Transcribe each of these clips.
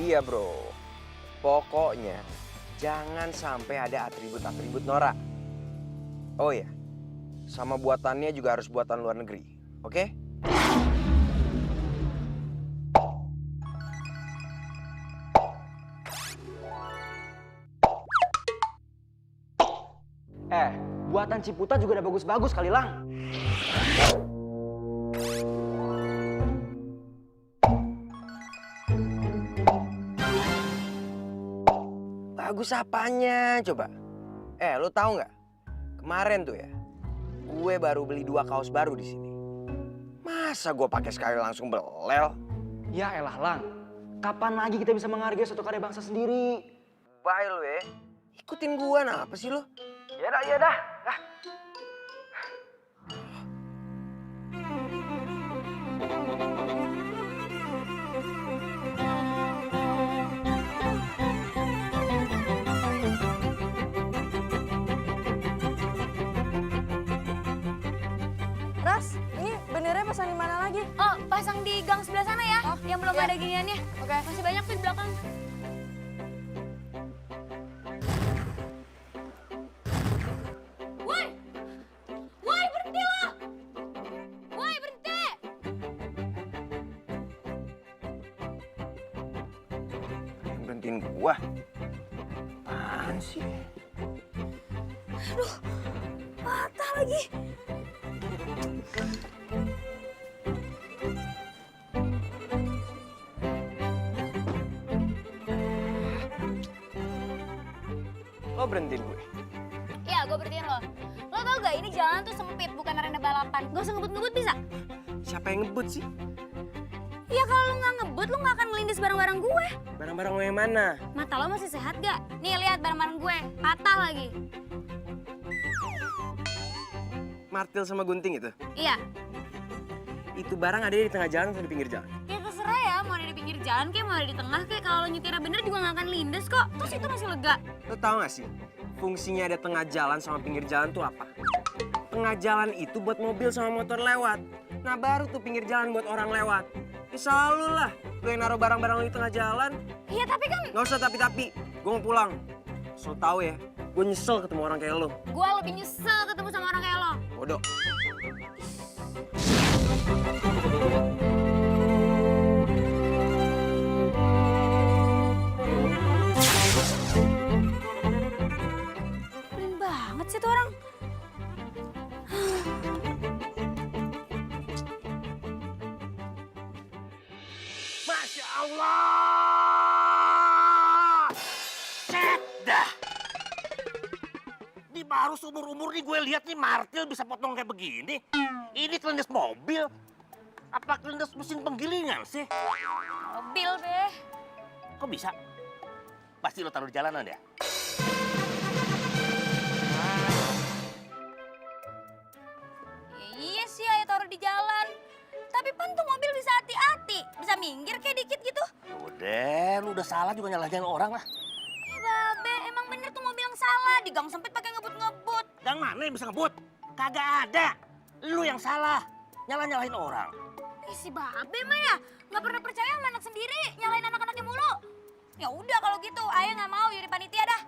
Iya bro, pokoknya jangan sampai ada atribut-atribut norak. Oh ya, sama buatannya juga harus buatan luar negeri, oke? Buatan Ciputa juga udah bagus-bagus kali Lang. Bagus apanya coba? Lo tahu nggak? Kemarin tuh ya, gue baru beli 2 kaos baru di sini. Masa gue pakai sekali langsung belel? Ya elah Lang, kapan lagi kita bisa menghargai suatu karya bangsa sendiri? Bye lo ya. Ikutin gue, apa sih lo? Ya dah. Ras, ini bendernya pasang di mana lagi? Oh, pasang di gang sebelah sana ya, yang belum iya. ada giniannya. Oke. Masih banyak tuh di belakang. Woi! Woi, berhenti lo! Woi, berhenti! Berhentiin gue? Apaan sih? Aduh, patah lagi. Lo berhentiin gue? Iya, gue berhentiin lo. Lo tau gak, ini jalan tuh sempit, bukan arena balapan. Gak usah ngebut-ngebut bisa? Siapa yang ngebut sih? Iya, kalau lo gak ngebut, lo gak akan ngelindes bareng-bareng gue. Barang-barang lo yang mana? Mata lo masih sehat gak? Nih, lihat bareng-bareng gue. Patah lagi. Martil sama gunting itu? Iya. Itu barang ada di tengah jalan atau di pinggir jalan? Ya terserah ya, mau ada di pinggir jalan kayak mau ada di tengah kayak kalau nyetirnya bener juga gak akan lindes kok. Terus itu masih lega. Lo tau gak sih, fungsinya ada tengah jalan sama pinggir jalan tuh apa? Tengah jalan itu buat mobil sama motor lewat. Nah baru tuh pinggir jalan buat orang lewat. Ya selalu lah, lo yang naruh barang-barang lo di tengah jalan. Iya tapi kan Gak usah tapi-tapi, gue mau pulang. So tau ya, gue nyesel ketemu orang kayak lo. gue lebih nyesel ketemu sama orang kayak lo. Bodoh. Keren banget sih tuh orang. Masya Allah! Set dah! Ini baru seumur-umur nih gue lihat nih martil bisa potong kayak begini. Ini kelindes mobil. Apa kelindes mesin penggilingan sih? Mobil deh. Kok bisa? Pasti lo taruh di jalanan ya? Ya iya sih ayah taruh di jalan. Tapi pan tuh mobil bisa hati-hati. Bisa minggir kayak dikit gitu. Udah, lu udah salah juga nyalahin orang lah. Eh babe, emang bener tuh mobil yang salah. Di gang sempit pakai ngebut-ngebut. Gang mana yang bisa ngebut? Kagak ada. Lu yang salah. Nyalahin orang. Ih si babe mah ya. Nggak pernah percaya sama anak sendiri. Nyalain anak-anaknya mulu. Ya udah kalau gitu, ayah nggak mau jadi panitia dah.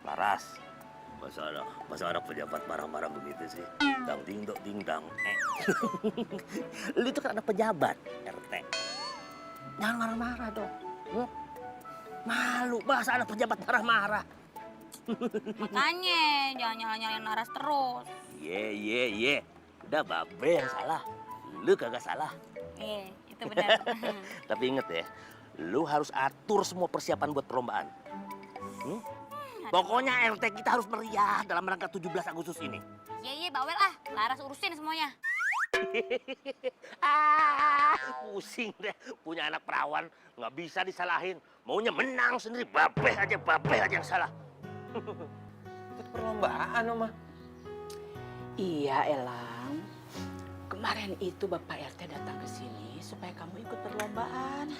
Laras, masa anak pejabat marah-marah begitu sih? Dang ding dok ding dang. Lu itu kan anak pejabat RT. Jangan marah-marah dong. Malu, masa anak pejabat marah-marah. Makanya jangan nyalain Laras terus. Ye. Udah babe yang salah. Lu kagak salah. Itu benar. Tapi inget ya, lu harus atur semua persiapan buat perlombaan. Pokoknya RT kita harus meriah dalam rangka 17 Agustus ini. Iya, bawel ah. Laras urusin semuanya. Pusing deh. Punya anak perawan, nggak bisa disalahin. Maunya menang sendiri, babeh aja yang salah. Itu perlombaan, Oma. Iya, Elang. Kemarin itu Bapak RT datang ke sini supaya kamu ikut perlombaan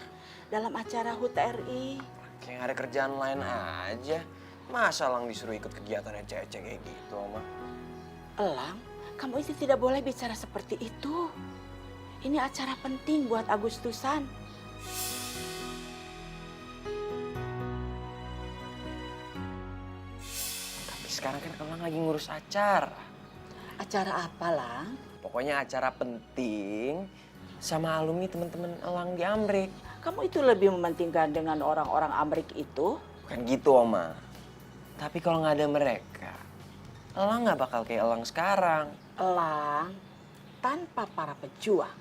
dalam acara HUT RI. Kayak ada kerjaan lain aja. Masa Lang disuruh ikut kegiatan ecek-ecek kayak gitu, Oma? Elang, kamu itu tidak boleh bicara seperti itu. Ini acara penting buat Agustusan. sekarang kan Elang lagi ngurus acara. Acara apa, Lang? Pokoknya acara penting sama alumni teman-teman Elang di Amrik. Kamu itu lebih mementingkan dengan orang-orang Amrik itu? Bukan gitu, Oma. Tapi kalau nggak ada mereka, Elang nggak bakal kayak Elang sekarang. Elang, tanpa para pejuang,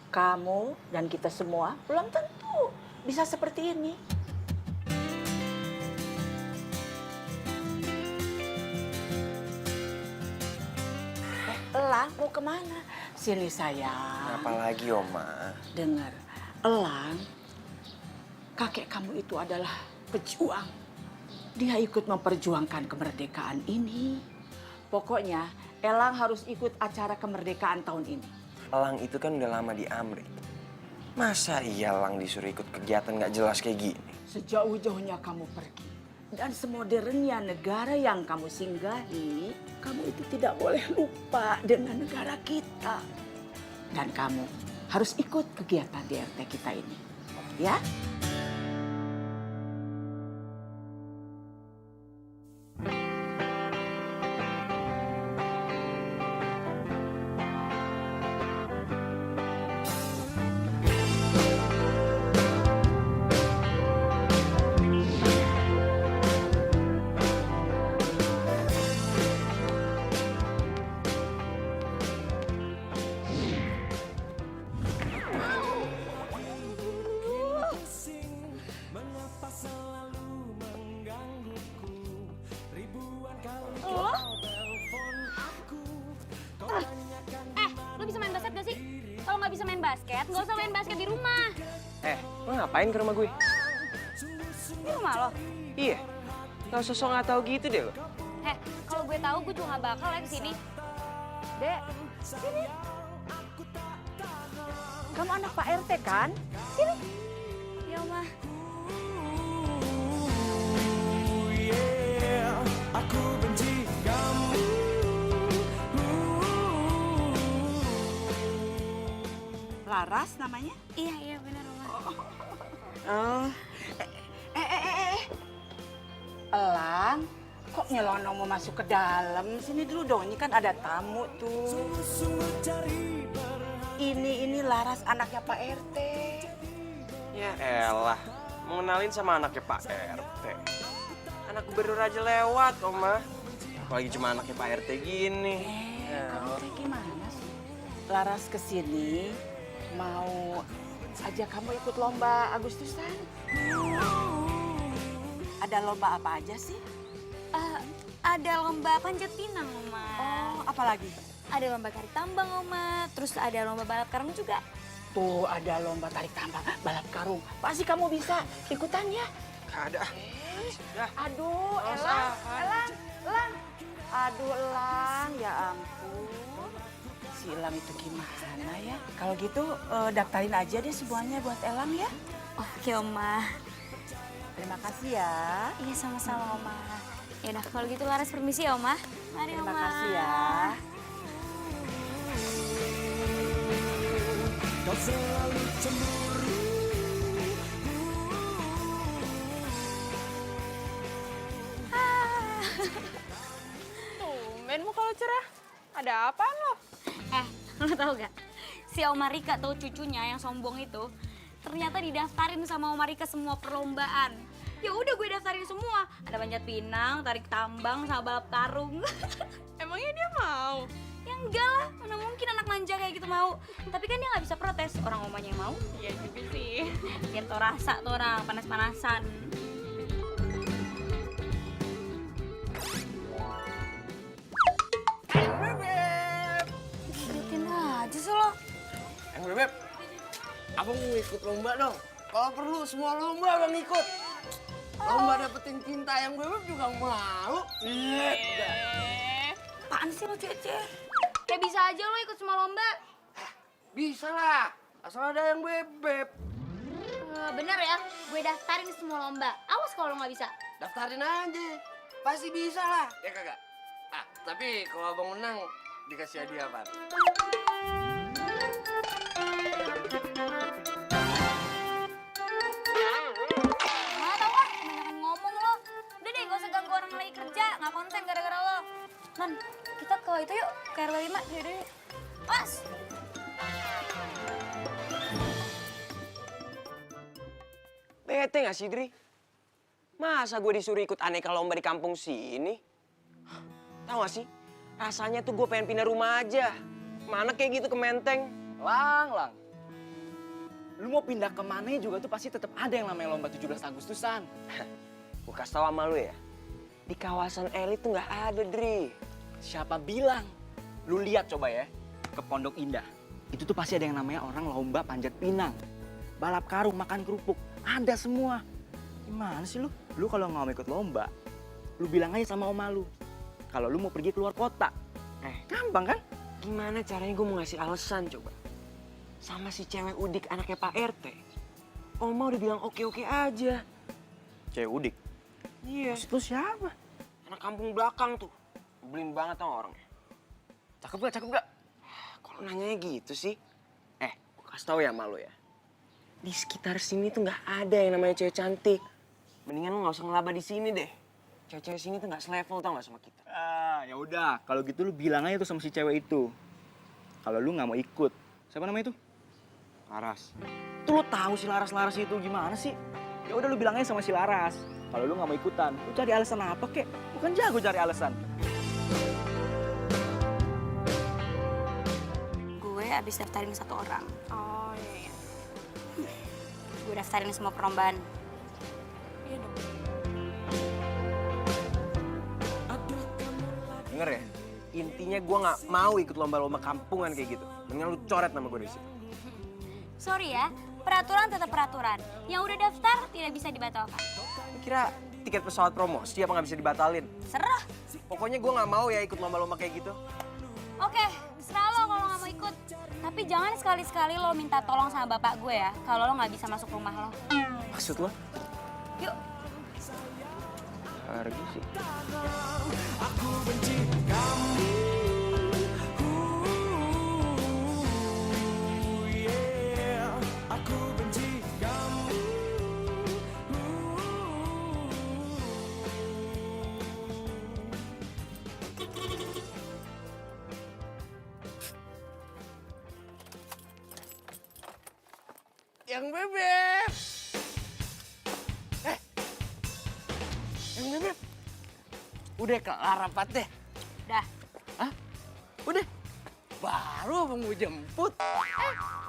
kamu dan kita semua belum tentu bisa seperti ini. Elang mau kemana? Sini sayang. Apalagi, Oma? Dengar, Elang, kakek kamu itu adalah pejuang. Dia ikut memperjuangkan kemerdekaan ini. Pokoknya Elang harus ikut acara kemerdekaan tahun ini. Elang itu kan udah lama di Amrik. Masa iya Elang disuruh ikut kegiatan nggak jelas kayak gini? Sejauh-jauhnya kamu pergi dan semodernnya negara yang kamu singgahi, kamu itu tidak boleh lupa dengan negara kita. Dan kamu harus ikut kegiatan di RT kita ini. Ya? Lo bisa main basket gak sih? Kalau nggak bisa main basket, nggak usah main basket di rumah. Lo ngapain ke rumah gue? Di rumah lo? Iya, nggak usah sok nggak tahu gitu deh lo. Kalau gue tahu gue juga nggak bakal ya kesini. Dek, sini. Kamu anak Pak RT kan? Ya, Oma. Laras namanya? Iya benar, Oma. Elang, kok nyelonong mau masuk ke dalam? Sini dulu dong, ini kan ada tamu tuh. Ini Laras anaknya Pak RT. Ya elah, mau kenalin sama anaknya Pak RT. Anak gubernur aja lewat, Oma. Apalagi cuma anaknya Pak RT gini. Kamu teh gimana sih? Laras kesini mau ajak kamu ikut lomba Agustusan. Ada lomba apa aja sih? Ada lomba panjat pinang, Oma. Oh, apa lagi? Ada lomba tarik tambang, Oma. Terus ada lomba balap karung juga. Tuh ada lomba tarik tambang, balap karung. Pasti kamu bisa ikutan ya? Ada. Aduh, Elang. Aduh, Elang, ya ampun. Si Elang itu gimana ya? Kalau gitu daftarin aja deh semuanya buat Elang ya. Oke, Oma. Terima kasih ya. Iya, sama-sama, Oma. Ya udah, kalau gitu Laras permisi ya, Oma. Mari, Terima Oma. kasih ya. Tumben muka lo cerah. Ada apaan lo? Lo tau gak? Si Oma Rika tuh cucunya yang sombong itu ternyata didaftarin sama Oma Rika semua perlombaan. Ya udah gue daftarin semua. Ada panjat pinang, tarik tambang, sama balap karung. Emangnya dia mau? Ya enggak lah, mana mungkin anak manja kayak gitu mau. Tapi kan dia nggak bisa protes, orang omanya yang mau. Iya juga sih. Biar tau rasa tuh orang, panas-panasan. Liatin aja sih lo. Beb, abang mau ikut lomba dong. Kalau perlu semua lomba abang ikut. Lomba dapetin cinta yang Beb juga mau. Iya. Apaan sih lo, Cece? Kayak bisa aja lo ikut semua lomba. Bisa lah, asal ada yang Beb. Bener ya, gue daftarin semua lomba. Awas kalau lo nggak bisa. Daftarin aja, pasti bisa lah. Ya kagak? Tapi kalau abang menang, dikasih hadiah apa? Tau ah, kebanyakan ngomong lo. Udah deh, gak usah ganggu orang lagi kerja. Nggak konsen gara-gara ke RW 5, yaudah deh. Mas! Bete gak sih, Dri? Masa gue disuruh ikut aneka lomba di kampung sini? Tahu gak sih? Rasanya tuh gue pengen pindah rumah aja. Mana kayak gitu ke Menteng. Lang. Lu mau pindah kemana juga tuh pasti tetap ada yang namanya lomba 17 Agustusan. Gue kasih tau sama lu ya. Di kawasan elit tuh gak ada, Dri. Siapa bilang? Lu lihat coba ya, ke Pondok Indah. Itu tuh pasti ada yang namanya orang lomba panjat pinang. Balap karung, makan kerupuk. Ada semua. Gimana sih lu? Lu kalau nggak mau ikut lomba, lu bilang aja sama oma lu. Kalau lu mau pergi keluar kota. Gampang kan? Gimana caranya gue mau ngasih alasan coba? Sama si cewek udik anaknya Pak RT. Oma udah bilang oke-oke aja. Cewek udik. Iya. Maksud lu siapa? Anak kampung belakang tuh. Nyebelin banget tau orangnya. Cakep gak? Kalau nanyanya gitu sih. Gue kasih tau ya sama lu ya. Di sekitar sini tuh nggak ada yang namanya cewek cantik. Mendingan lu nggak usah ngelaba di sini deh. Cewek-cewek sini tuh nggak selevel tau nggak sama kita. Ya udah, kalau gitu lu bilang aja tuh sama si cewek itu. Kalau lu nggak mau ikut. Siapa namanya itu? Laras. Tuh lu tahu si Laras itu gimana sih? Ya udah lu bilang aja sama si Laras. Kalau lu nggak mau ikutan, lu cari alasan apa kek? Bukan jago cari alasan. Gue abis daftarin satu orang. Oh iya. Gue daftarin semua perlombaan. Iya dong. Denger ya, intinya gue nggak mau ikut lomba-lomba kampungan kayak gitu. Mendingan lu coret nama gue dari situ. Sorry ya, peraturan tetap peraturan. Yang udah daftar tidak bisa dibatalkan. Lu kira tiket pesawat promosi apa nggak bisa dibatalin? Serah. Pokoknya gue nggak mau ya ikut lomba-lomba kayak gitu. Oke, serah lo kalau nggak mau ikut. Tapi jangan sekali-sekali lo minta tolong sama bapak gue ya, kalau lo nggak bisa masuk rumah lo. Maksud lo? Yuk. Harga sih. Yang bebek. Yang bebek. Udah kelar rapat deh. Dah. Hah? Udah? Baru abang mau jemput.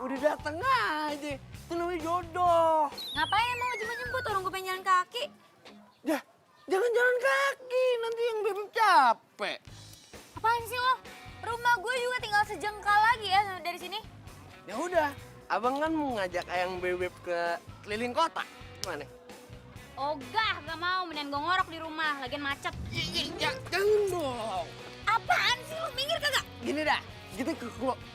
Udah dateng aja. Itu namanya jodoh. Ngapain emang jemput-jemput orang gue pengen jalan kaki? Dah, jangan jalan kaki. Nanti yang bebek capek. Apaan sih lo? Rumah gue juga tinggal sejengkal lagi ya dari sini. Ya udah, abang kan mau ngajak ayang bebek ke keliling kota. Gimana? Ogah, gak mau. Mendingan gue ngorok di rumah, lagian macet. Jangan dong. Apaan sih lo? Minggir kagak? Gini dah, kita ke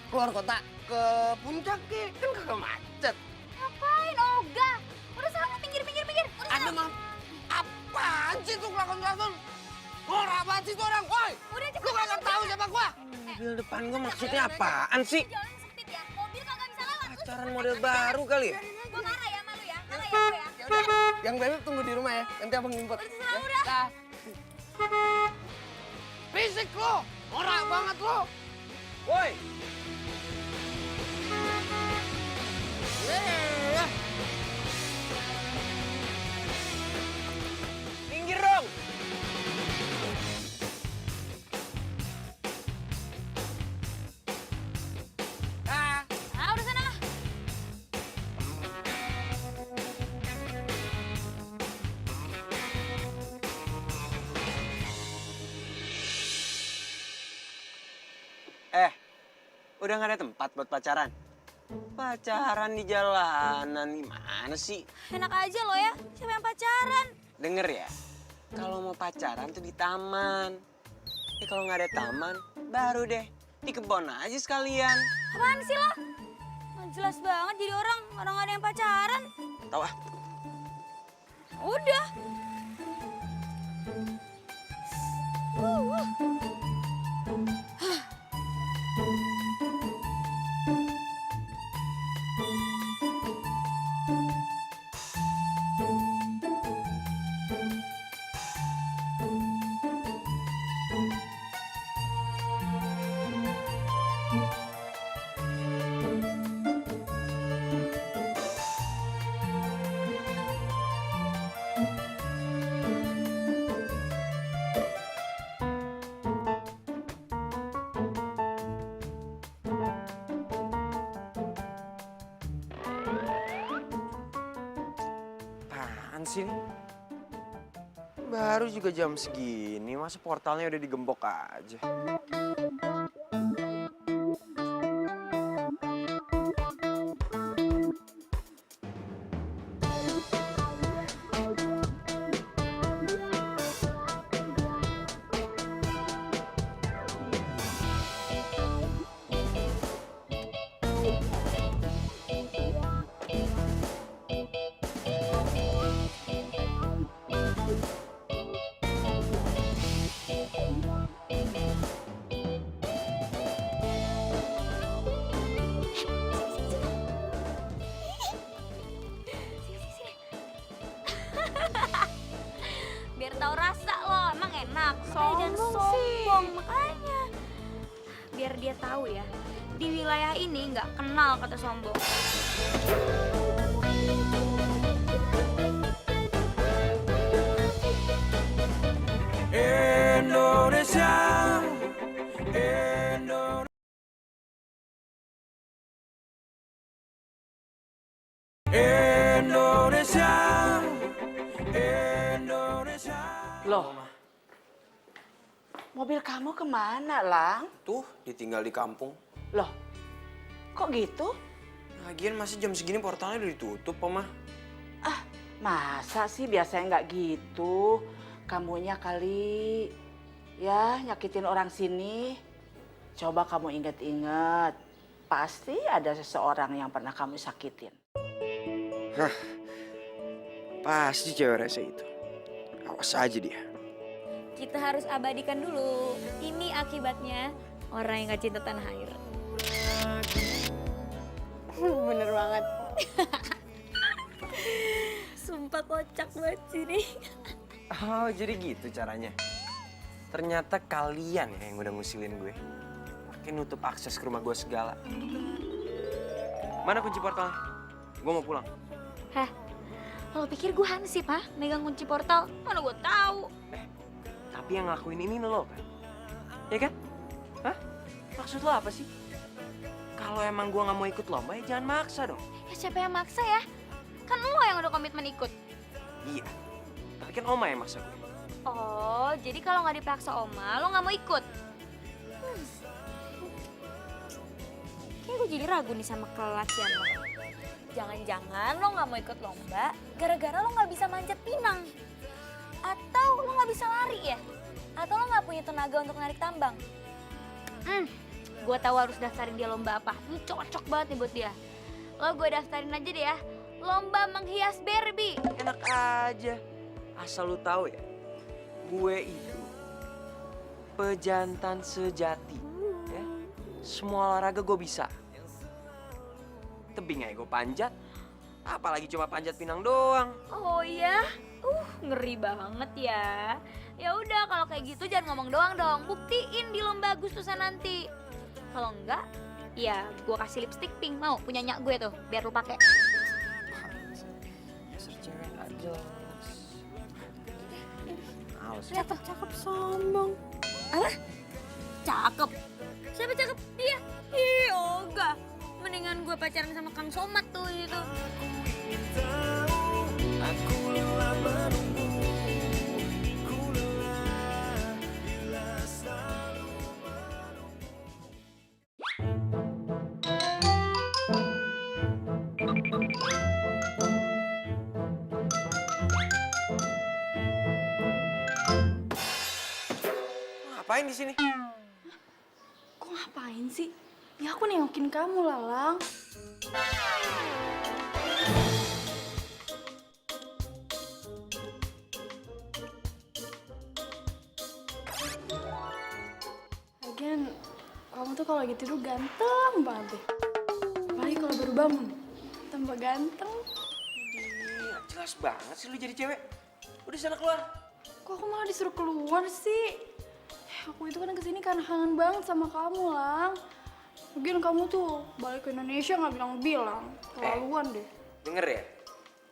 keluar kota, ke puncak ke, kan kagak macet. Ngapain, Ogah? Udah sana, minggir. Udah Ada sana. mah, apaan sih tuh kelakon-kelakon? Norak banget sih tuh orang, woi! Udah cepet. Lu kagak tahu siapa gua? Mobil depan gue maksudnya apaan sih? Jalan sempit ya, mobil kagak bisa lewat. Pacaran model baru kali ya? Gue marah ya sama lu ya, marah ya gue ya. Ya udah, yang bebek tunggu di rumah ya, nanti abang jemput. Terserah udah. Dah. Fisik lo, norak banget lo. Woi! Eh, Minggir dong! Ah, udah sana. Udah gak ada tempat buat pacaran? Pacaran di jalanan, gimana sih? Enak aja lo ya, siapa yang pacaran? Denger ya, kalau mau pacaran tuh di taman. Kalau nggak ada taman, baru deh di kebun aja sekalian. Apaan sih lo? Nggak jelas banget jadi orang ada yang pacaran. Tahu ah? Udah. sih ini? Baru juga jam segini, masa portalnya udah digembok aja. Biar tahu rasa lo, emang enak. Makanya jangan sombong, makanya. Biar dia tahu ya, di wilayah ini nggak kenal kata sombong. Indonesia, Indonesia, Indonesia. Loh, mobil kamu kemana, Lang? Tuh, ditinggal di kampung. Loh, kok gitu? Lagian masih jam segini portalnya udah ditutup, Oma. Ah, masa sih biasanya nggak gitu? Kamunya kali ya nyakitin orang sini. Coba kamu inget-inget. Pasti ada seseorang yang pernah kamu sakitin. Pasti cewek rese itu. Awas aja dia. Kita harus abadikan dulu. Ini akibatnya orang yang gak cinta tanah air. Bener banget. Sumpah kocak banget sih nih. Oh, jadi gitu caranya. Ternyata kalian ya yang udah ngusilin gue. Pakai nutup akses ke rumah gue segala. Mana kunci portalnya? Gue mau pulang. Hah? Lo pikir gue hansip, ha? Megang kunci portal? Mana gue tahu. Tapi yang ngelakuin ini lo kan? Ya kan? Hah? Maksud lo apa sih? Kalau emang gue nggak mau ikut lomba ya jangan maksa dong. Ya siapa yang maksa ya? Kan lo yang udah komitmen ikut. Iya. Tapi kan Oma yang maksa gue. Oh, jadi kalau nggak dipaksa Oma, lo nggak mau ikut? Kayaknya gue jadi ragu nih sama kelelakian lo. Jangan-jangan lo nggak mau ikut lomba gara-gara lo nggak bisa manjat pinang. Atau lo nggak bisa lari ya? Atau lo nggak punya tenaga untuk narik tambang? Gue tahu harus daftarin dia lomba apa. Ini cocok banget nih buat dia. Lo gue daftarin aja deh ya. Lomba menghias Barbie. Enak aja. Asal lu tahu ya. Gue itu pejantan sejati. Ya. Semua olahraga gue bisa. Tebing aja gue panjat. Apalagi cuma panjat pinang doang. Oh iya? Ngeri banget ya. Ya udah kalau kayak gitu jangan ngomong doang dong. Buktiin di lomba Agustusan nanti. Kalau enggak, ya gue kasih lipstick pink. Mau punya nyak gue tuh, biar lu pakai. Dasar cewek nggak jelas. Males. Cakep sombong. Cakep. Siapa cakep? Dia. Ih, Oga. Mendingan gue pacaran sama Kang Somat tuh itu. Ngapain di sini? Kok ngapain sih? Ya aku nengokin kamu, Lalang. Lagian, kamu tuh kalau lagi tidur ganteng banget deh. Apalagi kalau baru bangun, tambah ganteng. Gila, jelas banget sih lu jadi cewek. Udah sana keluar. Kok aku malah disuruh keluar sih? Aku itu kan kesini karena kangen banget sama kamu, Lang. Lagian kamu tuh balik ke Indonesia nggak bilang-bilang. Keterlaluan deh. Denger ya,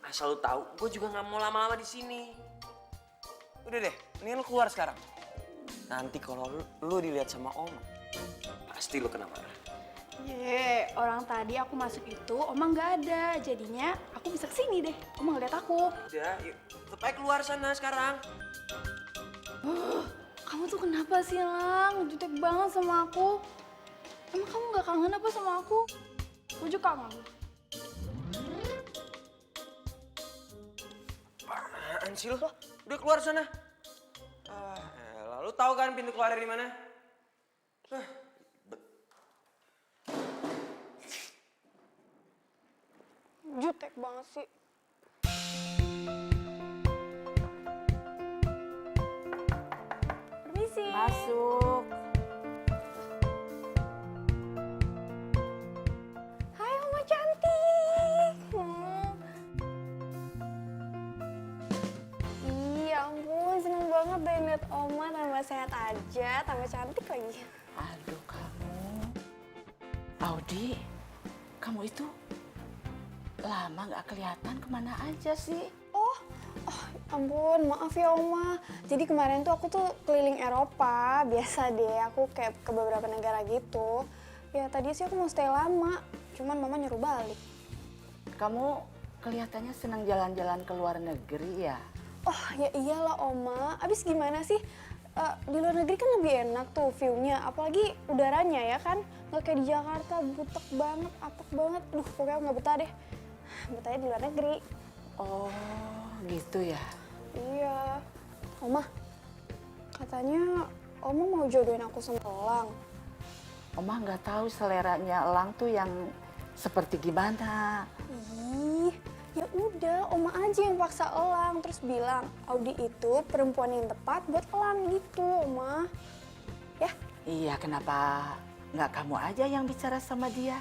asal lu tahu, gue juga nggak mau lama-lama di sini. Udah deh, mendingan lu keluar sekarang. Nanti kalau lu dilihat sama Om, pasti lu kena marah. Ye, orang tadi aku masuk itu, Oma nggak ada. Jadinya aku aku bisa kesini deh. Oma ngeliat aku. Udah, yuk. Supaya keluar sana sekarang. Kamu tuh kenapa sih, Lang? Jutek banget sama aku. Emang kamu gak kangen apa sama aku? Aku juga kangen. Apaan sih lo? Udah keluar sana. Lu tahu kan pintu keluar dari mana? Jutek banget sih. Permisi. Masuk. Hai Oma cantik. Iya ampun, seneng banget deh liat Oma tambah sehat aja, tambah cantik lagi. Aduh kamu. Audi, kamu itu lama gak kelihatan kemana aja sih? Oh, ampun, maaf ya Oma. Jadi kemarin tuh aku tuh keliling Eropa, biasa deh. Aku kayak ke beberapa negara gitu. Ya tadi sih aku mau stay lama, cuman Mama nyuruh balik. Kamu kelihatannya senang jalan-jalan ke luar negeri ya? Oh ya iyalah Oma, abis gimana sih? Di luar negeri kan lebih enak tuh view-nya, apalagi udaranya ya kan? Nggak kayak di Jakarta, butek banget, apek banget. Duh, pokoknya aku nggak betah deh. Betahnya di luar negeri. Oh, gitu ya? Iya. Oma, katanya Oma mau jodohin aku sama Elang. Oma nggak tahu seleranya Elang tuh yang seperti gimana. Ih, ya udah, Oma aja yang paksa Elang terus bilang Audi itu perempuan yang tepat buat Elang gitu, Oma. Ya? Iya, kenapa nggak kamu aja yang bicara sama dia?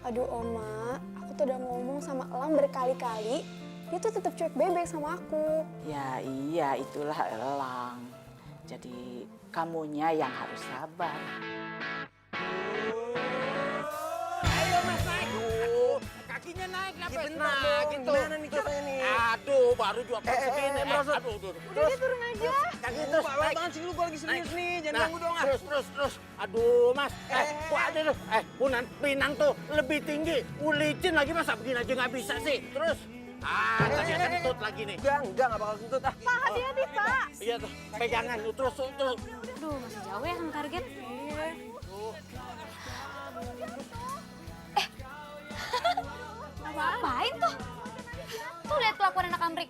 Aduh, Oma, aku tuh udah ngomong sama Elang berkali-kali, dia tuh tetap cuek bebek sama aku. Ya iya, itulah Elang. Jadi kamunya yang harus sabar. Ayo Mas naik. Aduh, kakinya naik kenapa? Bentar dong, gimana nih ceritanya nih? Aduh, baru juga segini. merosot. Aduh, Udah dia turun aja. kaki Terus, terus Pak, naik. banget sih lu, gua lagi serius nih, jangan Nah, ganggu dong ah. terus. Aduh, Mas. Kok ada tuh? Punan Pinang tuh lebih tinggi. Licin lagi masa begini aja nggak bisa sih. Terus. Tadi kentut lagi nih. Enggak bakal kentut ah. Pak, hati-hati, Pak. Iya tuh, pegangan tuh, terus. Aduh, masih jauh ya sama target. Ngapain tuh? Tuh lihat kelakuan anak amrik.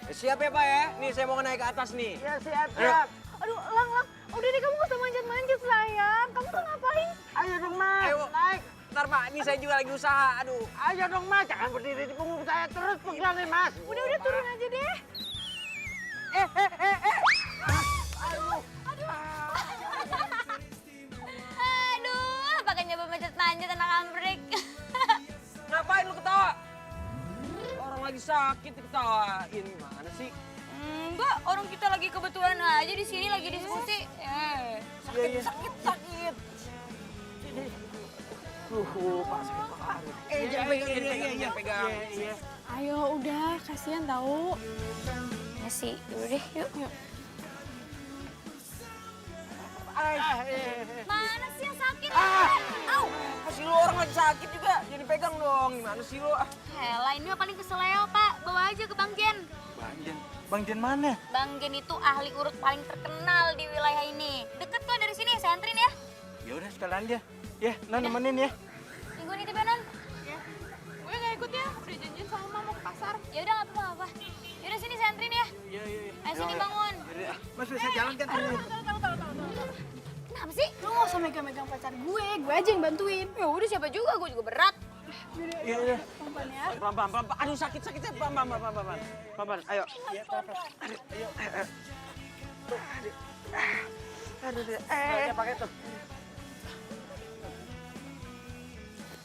Siap ya Pak ya? Nih saya mau naik ke atas nih. Ya siap. Aduh, Lang, udah deh kamu gak usah manjat-manjat sayang. Kamu tuh ngapain? Ayo dong Mas, Ayo. naik. Ntar Pak, ini saya juga lagi usaha. Aduh. Ayo dong Mas, jangan berdiri di punggung saya terus pegangin Mas. Udah turun aja deh. Aduh, pakai nyoba manjat-manjat anak amrik. Ngapain lu ketawa? Orang lagi sakit diketawain. Gimana sih? Enggak, orang kita lagi kebetulan aja di sini lagi diskusi. Sakit. Jangan pegang, pegang. Ayo, udah. Kasihan tahu. Ya sih, yaudah deh, yuk. Mana sih yang sakit? Au! Kasih lu orang lagi sakit juga. Jadi pegang dong. Gimana sih lu? Hela, ini mah paling keseleo, Pak. Bawa aja ke Bang Jen. Bang Jen mana? Bang Jen itu ahli urut paling terkenal di wilayah ini. Deket kok dari sini, saya anterin ya. Ya udah sekalian dia. Ya, Nan nemenin ya. Minggu nitip ya, Non. Gue gak ikut ya, udah janjian sama Mama ke pasar. Ya udah, nggak apa-apa. Yaudah sini saya anterin ya. Iya. Ayo sini bangun. Mas bisa jalan kan? Kenapa sih? Lu gak usah megang-megang pacar gue aja yang bantuin. Ya udah siapa juga, gue juga berat. Iya. Pelan ya. Pelan. Aduh sakit. Pelan. Ayo. Aduh. Pakai tuh.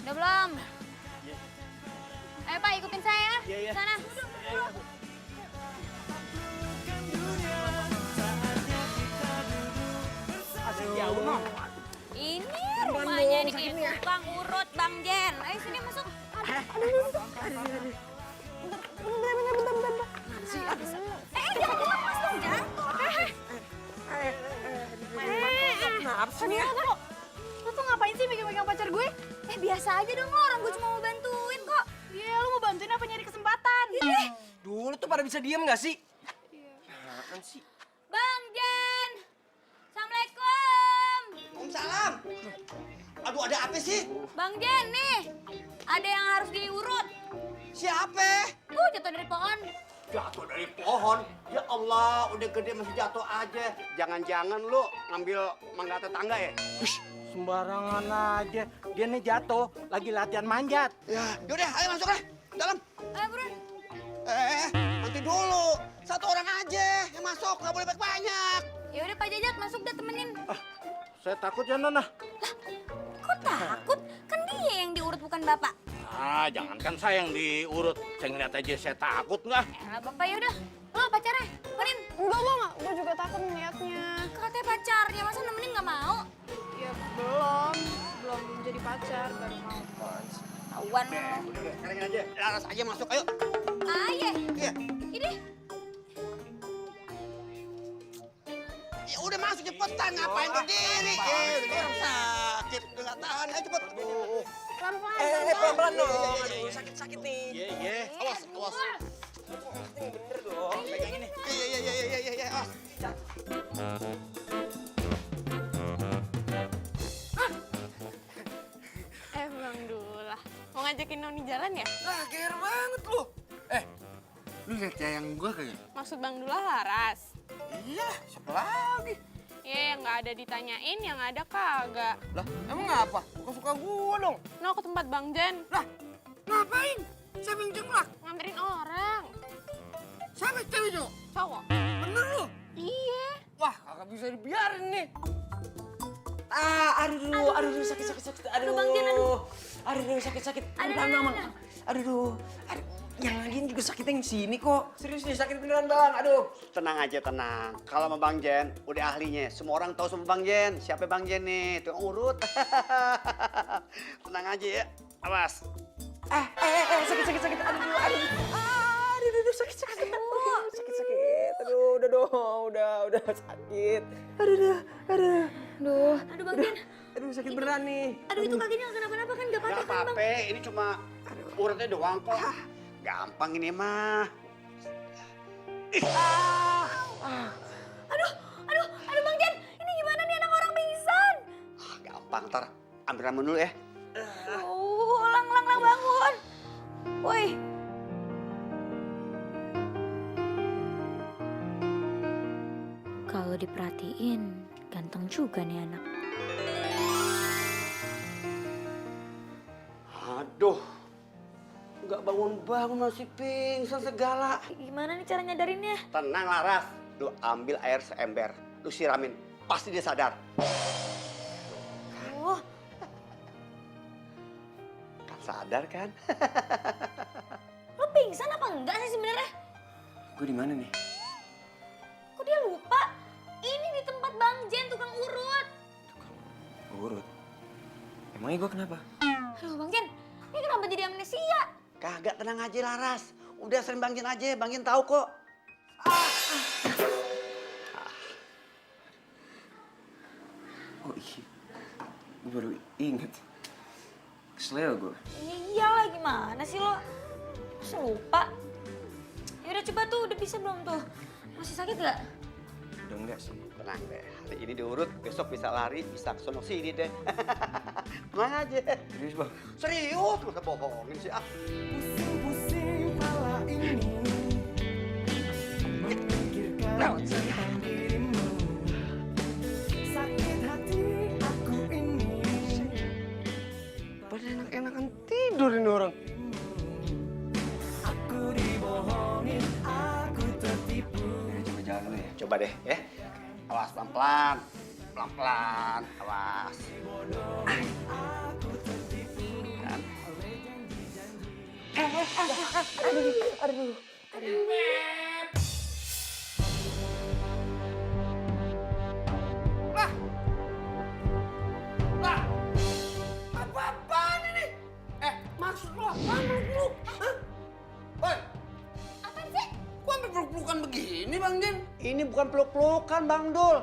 Udah belum? Ayo Pak, ikutin saya. Iya. Sana. Jauh no. Ini rumahnya nih, tukang urut Bang Jen. Ayo sini masuk. Jangan lepas dong, jatuh. Nah, apa sih ya? tuh ngapain sih megang-megang pacar gue? Biasa aja dong lo, orang gue cuma mau bantuin kok. Iya, lu mau bantuin apa nyari kesempatan? Dulu tuh pada bisa diem nggak sih? Apaan sih? Bang Jen! Assalamualaikum! Waalaikumsalam. Aduh, ada apa sih? Bang Jen nih, ada yang harus diurut. Siapa? Jatuh dari pohon. Jatuh dari pohon. Ya Allah, udah gede masih jatuh aja. Jangan-jangan lu ngambil mangga tetangga ya? Sembarangan aja. Dia nih jatuh, lagi latihan manjat. Ya, yaudah, ayo masuk deh. Dalam. Ayo buruan. Nanti dulu. Satu orang aja yang masuk, nggak boleh banyak. Ya udah Pak Jajat masuk dah temenin. Saya takut ya, Nona. Kok takut? Kan dia yang diurut bukan Bapak. Ah, jangankan saya yang diurut. Saya ngeliat aja saya takut nggak? Bapak ya udah. Lo pacarnya, temenin. Enggak, gue juga takut ngeliatnya. Katanya pacarnya, masa nemenin nggak mau? Ya belum jadi pacar, baru mau. Tauan lo. Udah, sekarang aja. Laras aja masuk, ayo. Iya. Iya. Ini. Ya udah masuk cepetan, ngapain berdiri? Udah orang sakit, udah nggak tahan, ayo cepet. Aduh. Pelan-pelan. Pelan-pelan dong. Aduh, sakit-sakit nih. Iya. Awas, awas. Bener dong. Pegang ini. Iya, awas. Bang Dula, mau ngajakin Noni jalan ya? Lah, gear banget lu. Lu lihat yang gua kagak? Maksud Bang Dula Laras? Iya, siapa lagi? Ya, yang nggak ada ditanyain, yang ada kagak. Lah, emang apa? Suka-suka gua dong. No, ke tempat Bang Jen. Lah, ngapain? Siapa yang jeplak? Nganterin orang. Siapa cewek itu? Cowok. Bener lu? Iya. Wah, kagak bisa dibiarin nih. Aduh, sakit. Aduh, Bang Jen, aduh. Aduh, sakit. Aduh. Yang lain juga sakitnya yang sini kok. Serius nih, sakit beneran bang. Aduh. Tenang aja, tenang. Kalau sama Bang Jen, udah ahlinya. Semua orang tahu sama Bang Jen. Siapa Bang Jen nih? Tukang urut. Tenang aja ya. Awas. Sakit. Aduh, sakit. Sakit. Aduh, udah dong, udah sakit. Aduh. Aduh Bang Jen. Aduh, sakit beneran nih. Aduh itu kakinya nggak kenapa-napa kan? Nggak Gak patah kan Bang? apa-apa, ini cuma urutnya doang kok. Gampang ini mah. Aduh Bang Jen. Ini gimana nih anak orang pingsan? Gampang, ntar ambil ramen dulu ya. Lang bangun. Woi. Kalau diperhatiin, ganteng juga nih anak. Aduh, nggak bangun-bangun masih pingsan segala. Gimana nih cara nyadarinnya? Tenang Laras, lu ambil air seember, lu siramin, pasti dia sadar. Oh, Kan sadar kan? lo pingsan apa enggak sih sebenarnya? Gue di mana nih? Kok dia lupa? Ini di tempat Bang Jen tukang urut. Urut. Emangnya gue kenapa? Aduh Bang Jen, ini kenapa jadi amnesia? Kagak, tenang aja Laras. Udah sering Bang Jen aja, Bang Jen tahu kok. Oh iya. Gue baru inget. Kesel ya gue. Iyalah gimana sih lo? Masa lupa? Ya udah coba tuh, udah bisa belum tuh? Masih sakit gak? Udah enggak sih. Tenang deh, hari ini diurut, besok bisa lari, bisa kesono sini deh. Tenang aja. Serius bang? Serius, masa bohongin sih ah. Pusing kepala ini memikirkan tentang dirimu. Sakit hati aku ini. Pada enak-enakan tidur ini orang. Aku dibohongin, aku tertipu. Coba jalan dulu ya. Coba deh ya. Awas pelan-pelan. Pelan-pelan, awas. Kan? Apa-apaan ini? Maksud lo apaan peluk-peluk? Hah? Woi, Apaan sih? kok sampai peluk-pelukan begini Bang Jen? Ini bukan peluk-pelukan Bang Dul.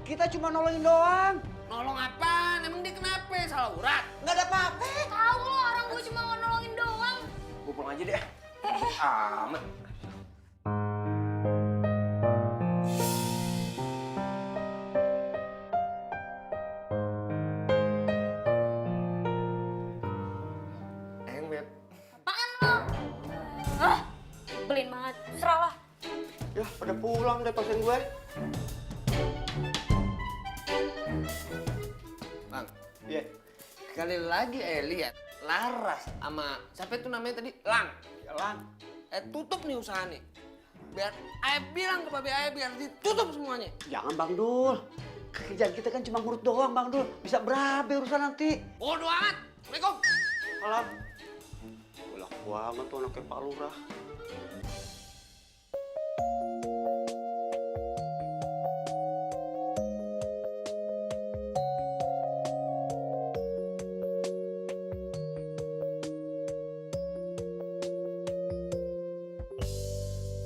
Kita cuma nolongin doang. Nolong apaan? Emang dia kenapa? salah urat. Nggak ada apa-apa. Tahu lo orang gue cuma mau nolongin doang. Gue pulang aja deh. Amat. Beb. Apaan lo? Ah, belin banget. Serah lah. Ya, pada pulang deh pasien gue. Bang, Iya. sekali lagi lihat Laras sama siapa itu namanya tadi? Lang. Jalan. Tutup nih usaha nih. Biar Ayah bilang ke Babe Ayah biar ditutup semuanya. Jangan Bang Dul. Kerjaan kita kan cuma ngurut doang Bang Dul. Bisa berabe urusan nanti. Bodoh amat. Assalamualaikum. Alam. Galak banget tuh anaknya Pak Lurah.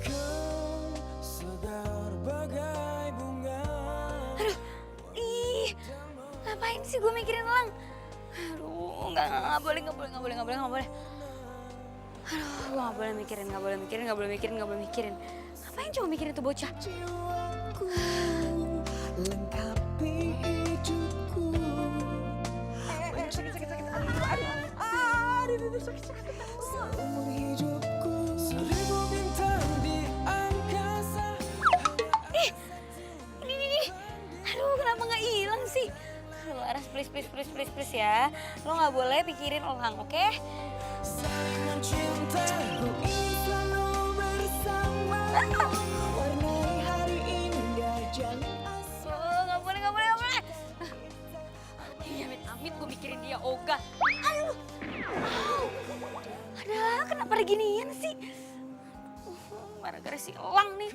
Kau segar bagai bunga. Ih, ngapain sih gue mikirin Lang? Aduh, nggak boleh. Aduh, gue nggak boleh mikirin. Ngapain cuma mikirin tuh bocah? Jiwaku lengkapi hidupku. Seumur hidupku seribu bintang di angkasa. Ini. Aduh, kenapa nggak hilang sih? Aduh, Aras, please ya. Lo nggak boleh pikirin Lang, oke? Saling mencinta, ku ingin selalu bersama. Warnai hari indah, jangan asal. Oh, nggak boleh. Amit gue mikirin dia ogah. Aduh. Ada kenapa beginian sih? Gara-gara si Lang nih.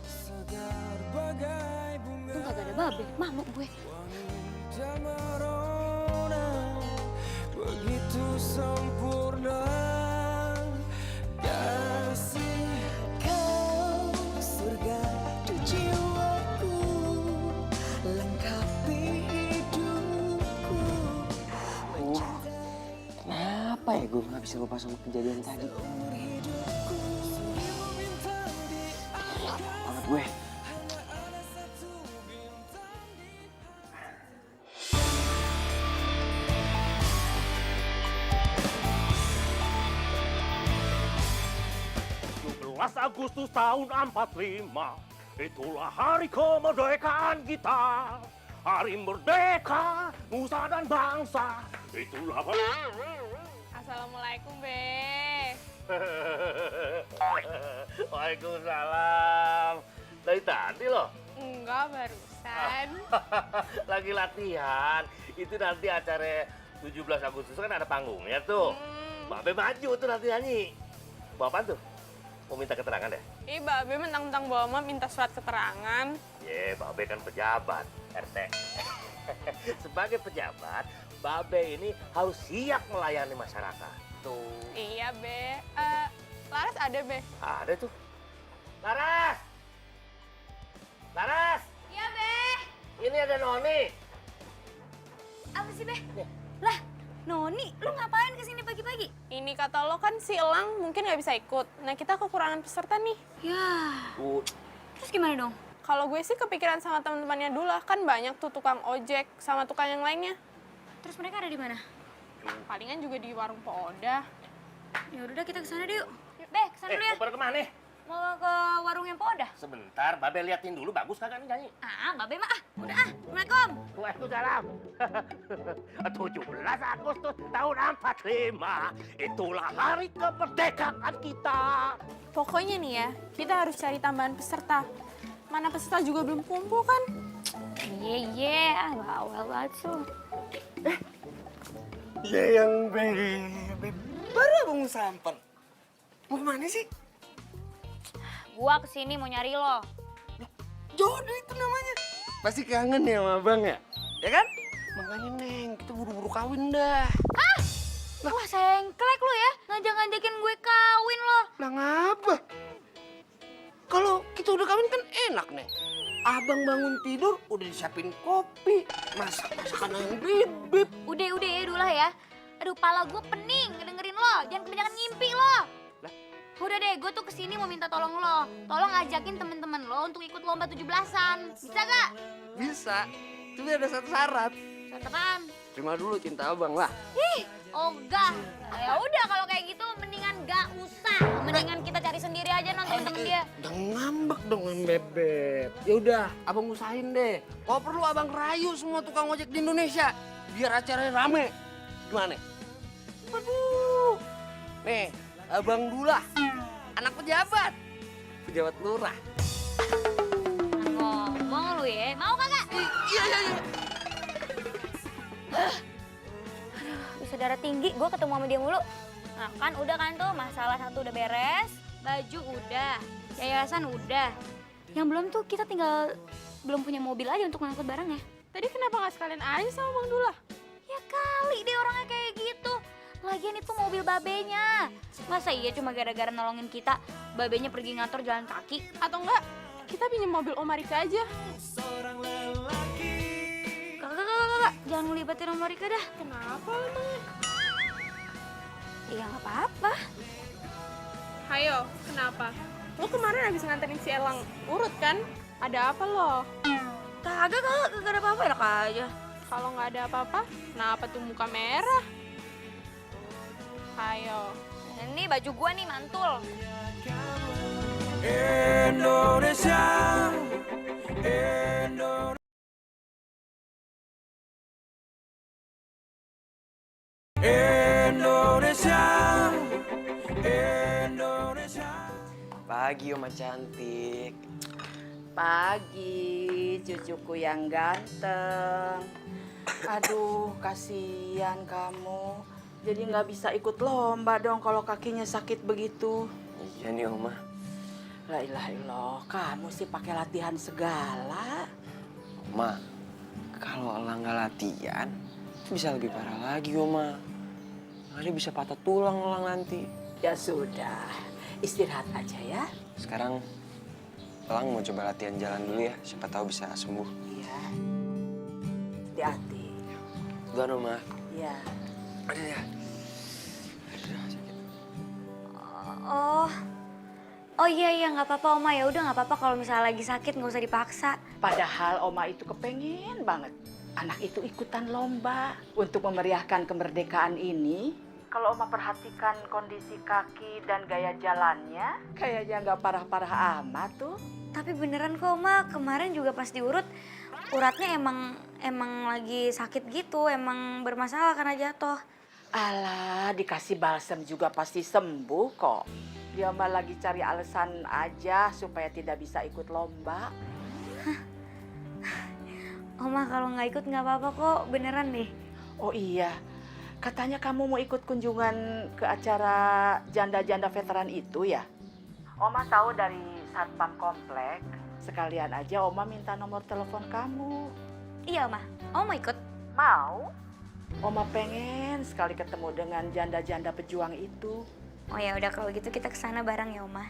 Segar bagai bunga. Untung kagak ada Babe, mamuk gue. Wanita merona, begitu sempurna. Kasih kau surga di jiwaku, lengkapi hidupku. Kenapa ya gue nggak bisa lupa sama kejadian tadi? Banget gue. Agustus tahun 45, itulah hari kemerdekaan kita. Hari merdeka, nusa dan bangsa, itulah... Assalamualaikum, Be. Waalaikumsalam. Dari tadi loh. Enggak, barusan. Lagi latihan. Itu nanti acara 17 Agustus kan ada panggungnya tuh. Babe maju tuh nanti nyanyi. Bawa apaan tuh? Mau minta keterangan deh? Ih, Babe mentang-mentang bawa mah minta surat keterangan. Babe kan pejabat, RT. Sebagai pejabat, Babe ini harus siap melayani masyarakat. Tuh. Iya, Be. Laras ada, Be? Ada tuh. Laras! Laras! Iya, Be. Ini ada Noni. Apa sih, Be? Lah, Noni, lu ngapain kesini pagi-pagi? Ini kata lo kan si Elang mungkin nggak bisa ikut. Nah, kita kekurangan peserta nih. Ya, terus gimana dong? Kalau gue sih kepikiran sama teman-temannya Dula, kan banyak tuh tukang ojek sama tukang yang lainnya. Terus mereka ada di mana? Palingan juga di warung Poda. Ya udah kita ke sana deh yuk. Be, ke sana dulu ya. Mau pada kemana? Mau ke warung yang Poda. Sebentar, Babe liatin dulu bagus kagak nih nyanyi. Babe mah udah Assalamualaikum. Waalaikumsalam. 17 Agustus tahun 45, itulah hari kemerdekaan kita. Pokoknya nih ya, kita harus cari tambahan peserta. Mana peserta juga belum kumpul kan? Iya, bawel banget tuh. Ya yang baru abang samper. Mau kemana sih? Gua kesini mau nyari lo. Jodoh itu namanya. Pasti kangen ya sama abang ya? Ya kan? Makanya Neng, kita buru-buru kawin dah. Wah, sengklek lo ya. Ngajak-ngajakin gue kawin lo. Lah ngapa? Kalau kita udah kawin kan enak, Neng. Abang bangun tidur udah disiapin kopi, masakan yang bibip. Udah ya dulu lah ya. Aduh, pala gue pening ngedengerin lo. Jangan kebanyakan ngimpi lo. Udah deh, gue tuh kesini mau minta tolong lo. Tolong ajakin temen-temen lo untuk ikut lomba 17-an. Bisa gak? Bisa, tapi ada satu syarat. Syarat apaan? Terima dulu cinta abang lah. Ih, ogah. Ya udah kalau kayak gitu mendingan gak usah. Mendingan kita cari sendiri aja nonton temen dia. Udah ngambek dong Bebep. Ya udah, abang usahain deh. Kalau perlu abang rayu semua tukang ojek di Indonesia biar acaranya rame. Gimana? Waduh. Nih, abang Dula, anak pejabat lurah. Ngomong lu ya, mau kagak? Iya. Bisa darah tinggi, gue ketemu sama dia mulu. Nah kan udah kan tuh, masalah satu udah beres, baju udah, yayasan udah. Yang belum tuh kita tinggal belum punya mobil aja untuk ngangkut barangnya. Tadi kenapa nggak sekalian aja sama Bang Dula? Ya kali deh orangnya kayak gitu. Lagian itu mobil babenya. Masa iya cuma gara-gara nolongin kita, babenya pergi ngantor jalan kaki? Atau enggak, kita pinjam mobil Om Marika aja. Kakak, jangan ngelibatin Om Marika dah. Kenapa emangnya? Iya nggak apa-apa. Hayo, kenapa? Lo kemarin habis nganterin si Elang urut kan? Ada apa lo? Kagak ada apa-apa, enak aja. Kalau nggak ada apa-apa, kenapa tuh muka merah? Hayo. Ini baju gua nih mantul. Indonesia. Pagi Oma cantik. Pagi, cucuku yang ganteng. Aduh, kasihan kamu. Jadi nggak bisa ikut lomba dong kalau kakinya sakit begitu. Iya nih Oma. La ilaha illallah, kamu sih pakai latihan segala. Oma, kalau Elang nggak latihan, bisa lebih parah lagi Oma. Ada bisa patah tulang Elang nanti. Ya sudah, istirahat aja ya. Sekarang Elang mau coba latihan jalan dulu ya, siapa tahu bisa sembuh. Iya. Hati-hati. Duluan Oma. Iya. Aduh ya. Aduh, sakit. Oh iya nggak apa-apa Oma, ya udah nggak apa-apa kalau misalnya lagi sakit nggak usah dipaksa. Padahal Oma itu kepengen banget anak itu ikutan lomba untuk memeriahkan kemerdekaan ini. Kalau Oma perhatikan kondisi kaki dan gaya jalannya, kayaknya nggak parah-parah amat tuh. Tapi beneran kok Oma, kemarin juga pas diurut, uratnya emang lagi sakit gitu, emang bermasalah karena jatuh. Alah, dikasih balsam juga pasti sembuh kok. Dia mah lagi cari alasan aja supaya tidak bisa ikut lomba. Oma kalau nggak ikut nggak apa-apa kok, beneran deh. Oh iya, katanya kamu mau ikut kunjungan ke acara janda-janda veteran itu ya? Oma tahu dari Satpam Komplek. Sekalian aja Oma minta nomor telepon kamu. Iya Oma, Oma ikut? Mau? Oma pengen sekali ketemu dengan janda-janda pejuang itu. Oh ya udah kalau gitu kita kesana bareng ya Oma.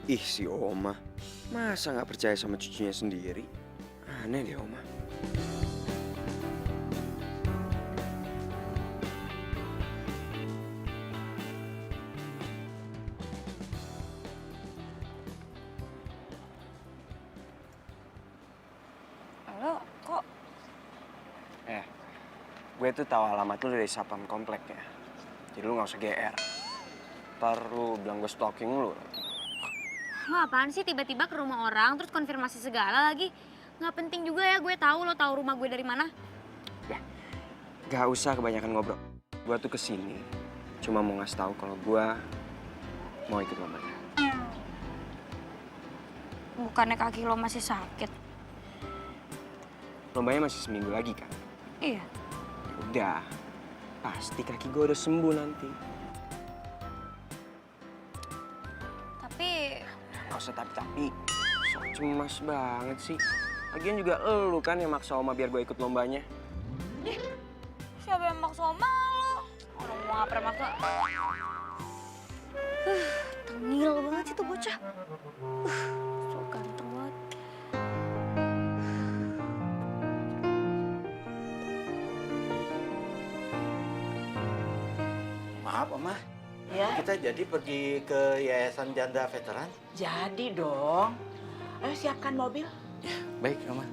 Ih si Oma, masa nggak percaya sama cucunya sendiri? Aneh deh Oma. Halo, kok? Gue tuh tahu alamat lu dari Satpam Komplek ya. Jadi lu nggak usah GR. Ntar lu bilang gue stalking lu. Lo apaan sih tiba-tiba ke rumah orang terus konfirmasi segala lagi? Nggak penting juga ya gue tahu lo tahu rumah gue dari mana. Gak usah kebanyakan ngobrol. Gue tuh kesini cuma mau ngasih tahu kalau gue mau ikut lombanya. Bukannya kaki lo masih sakit? Lombanya masih seminggu lagi kan? Iya. Udah, pasti kaki gue udah sembuh nanti. Tapi Gak usah tapi-tapi, sok cemas banget sih. Lagian juga elu kan yang maksa Oma biar gue ikut lombanya. siapa yang maksa sama lo? Orang mau nggak pernah maksa. Tengil banget sih tuh bocah. So ganteng banget. Maaf, Oma. Ya, Kita jadi pergi ke Yayasan Janda Veteran? jadi dong. Ayo siapkan mobil. Baik, Oma.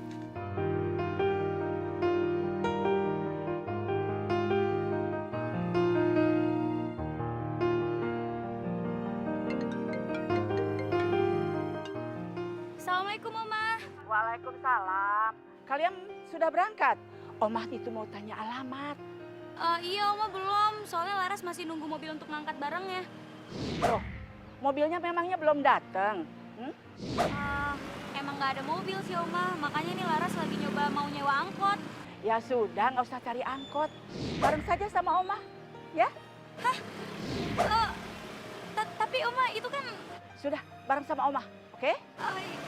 Assalamualaikum Oma. Waalaikumsalam. Kalian sudah berangkat? Omah itu mau tanya alamat. Iya Oma belum, soalnya Laras masih nunggu mobil untuk ngangkat barangnya. Loh, mobilnya memangnya belum datang? Emang nggak ada mobil sih Oma, makanya nih Laras lagi nyoba mau nyewa angkot. Ya sudah, nggak usah cari angkot. Bareng saja sama Omah, ya? Tapi Oma itu kan, Sudah, bareng sama Omah, oke?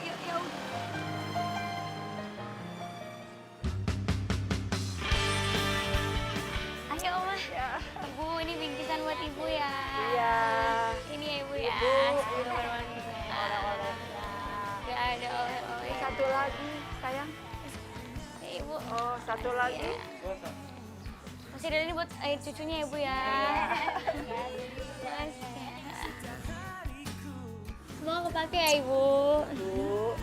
ya udah. Ayo Oma, Ibu ini bingkisan buat Ibu ya. Iya. Ini ya Ibu ya. Oleh-oleh. Gak ada oleh-oleh. Satu lagi, sayang. Ya, Ibu. Oh, satu lagi. Masih ada ini buat air cucunya ya Bu ya. Semua kepake ya Ibu. Bu.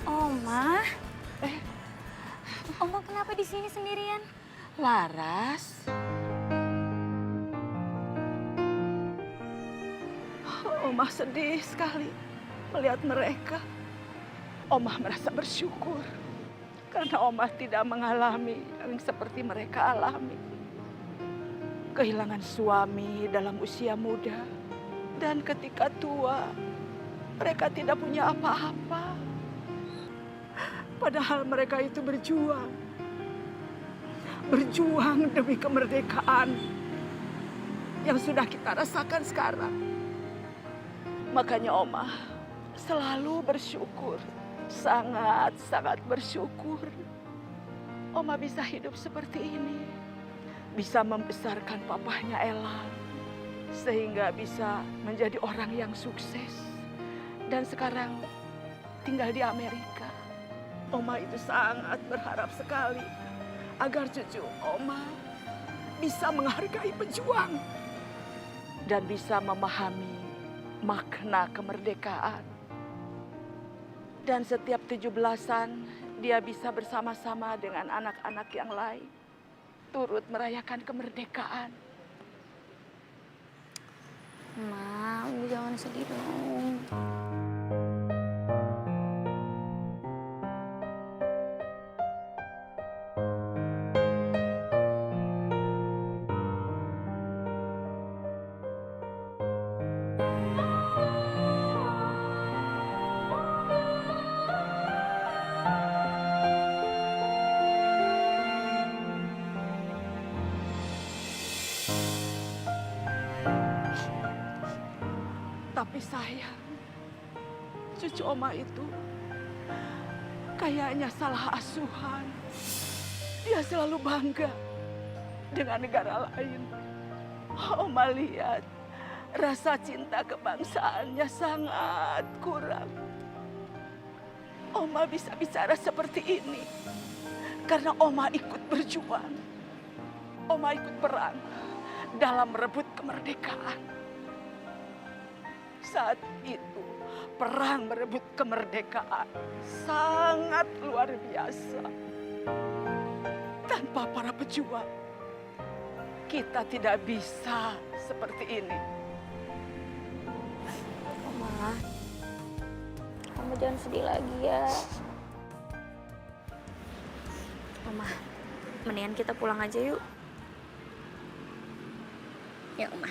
Oma? Oma kenapa di sini sendirian? Laras. Omah sedih sekali melihat mereka. Omah merasa bersyukur karena Omah tidak mengalami yang seperti mereka alami. Kehilangan suami dalam usia muda dan ketika tua mereka tidak punya apa-apa. Padahal mereka itu berjuang demi kemerdekaan yang sudah kita rasakan sekarang. Makanya Omah selalu bersyukur, sangat-sangat bersyukur. Omah bisa hidup seperti ini, bisa membesarkan papahnya Ella, sehingga bisa menjadi orang yang sukses. Dan sekarang tinggal di Amerika. Oma itu sangat berharap sekali agar cucu Oma bisa menghargai pejuang dan bisa memahami makna kemerdekaan. Dan setiap 17-an dia bisa bersama-sama dengan anak-anak yang lain turut merayakan kemerdekaan. Ma, Ibu jangan sedih dong. Tapi sayang, cucu Oma itu kayaknya salah asuhan. Dia selalu bangga dengan negara lain. Oma lihat rasa cinta kebangsaannya sangat kurang. Oma bisa bicara seperti ini karena Oma ikut berjuang. Oma ikut perang dalam merebut kemerdekaan. Saat itu, perang merebut kemerdekaan sangat luar biasa. Tanpa para pejuang, kita tidak bisa seperti ini. Oma, kamu jangan sedih lagi ya. Oma, mendingan kita pulang aja yuk. Ya, Oma.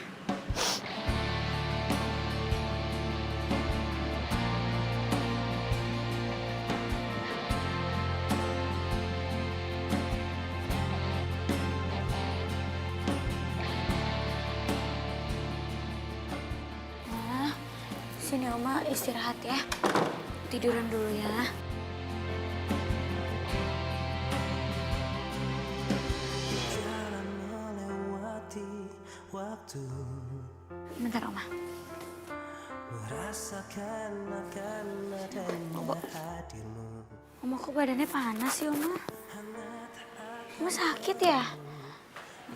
Nah, sini Oma istirahat ya. Tiduran dulu ya. Bentar, Oma. Oma, kok badannya panas sih, Oma? Oma sakit ya?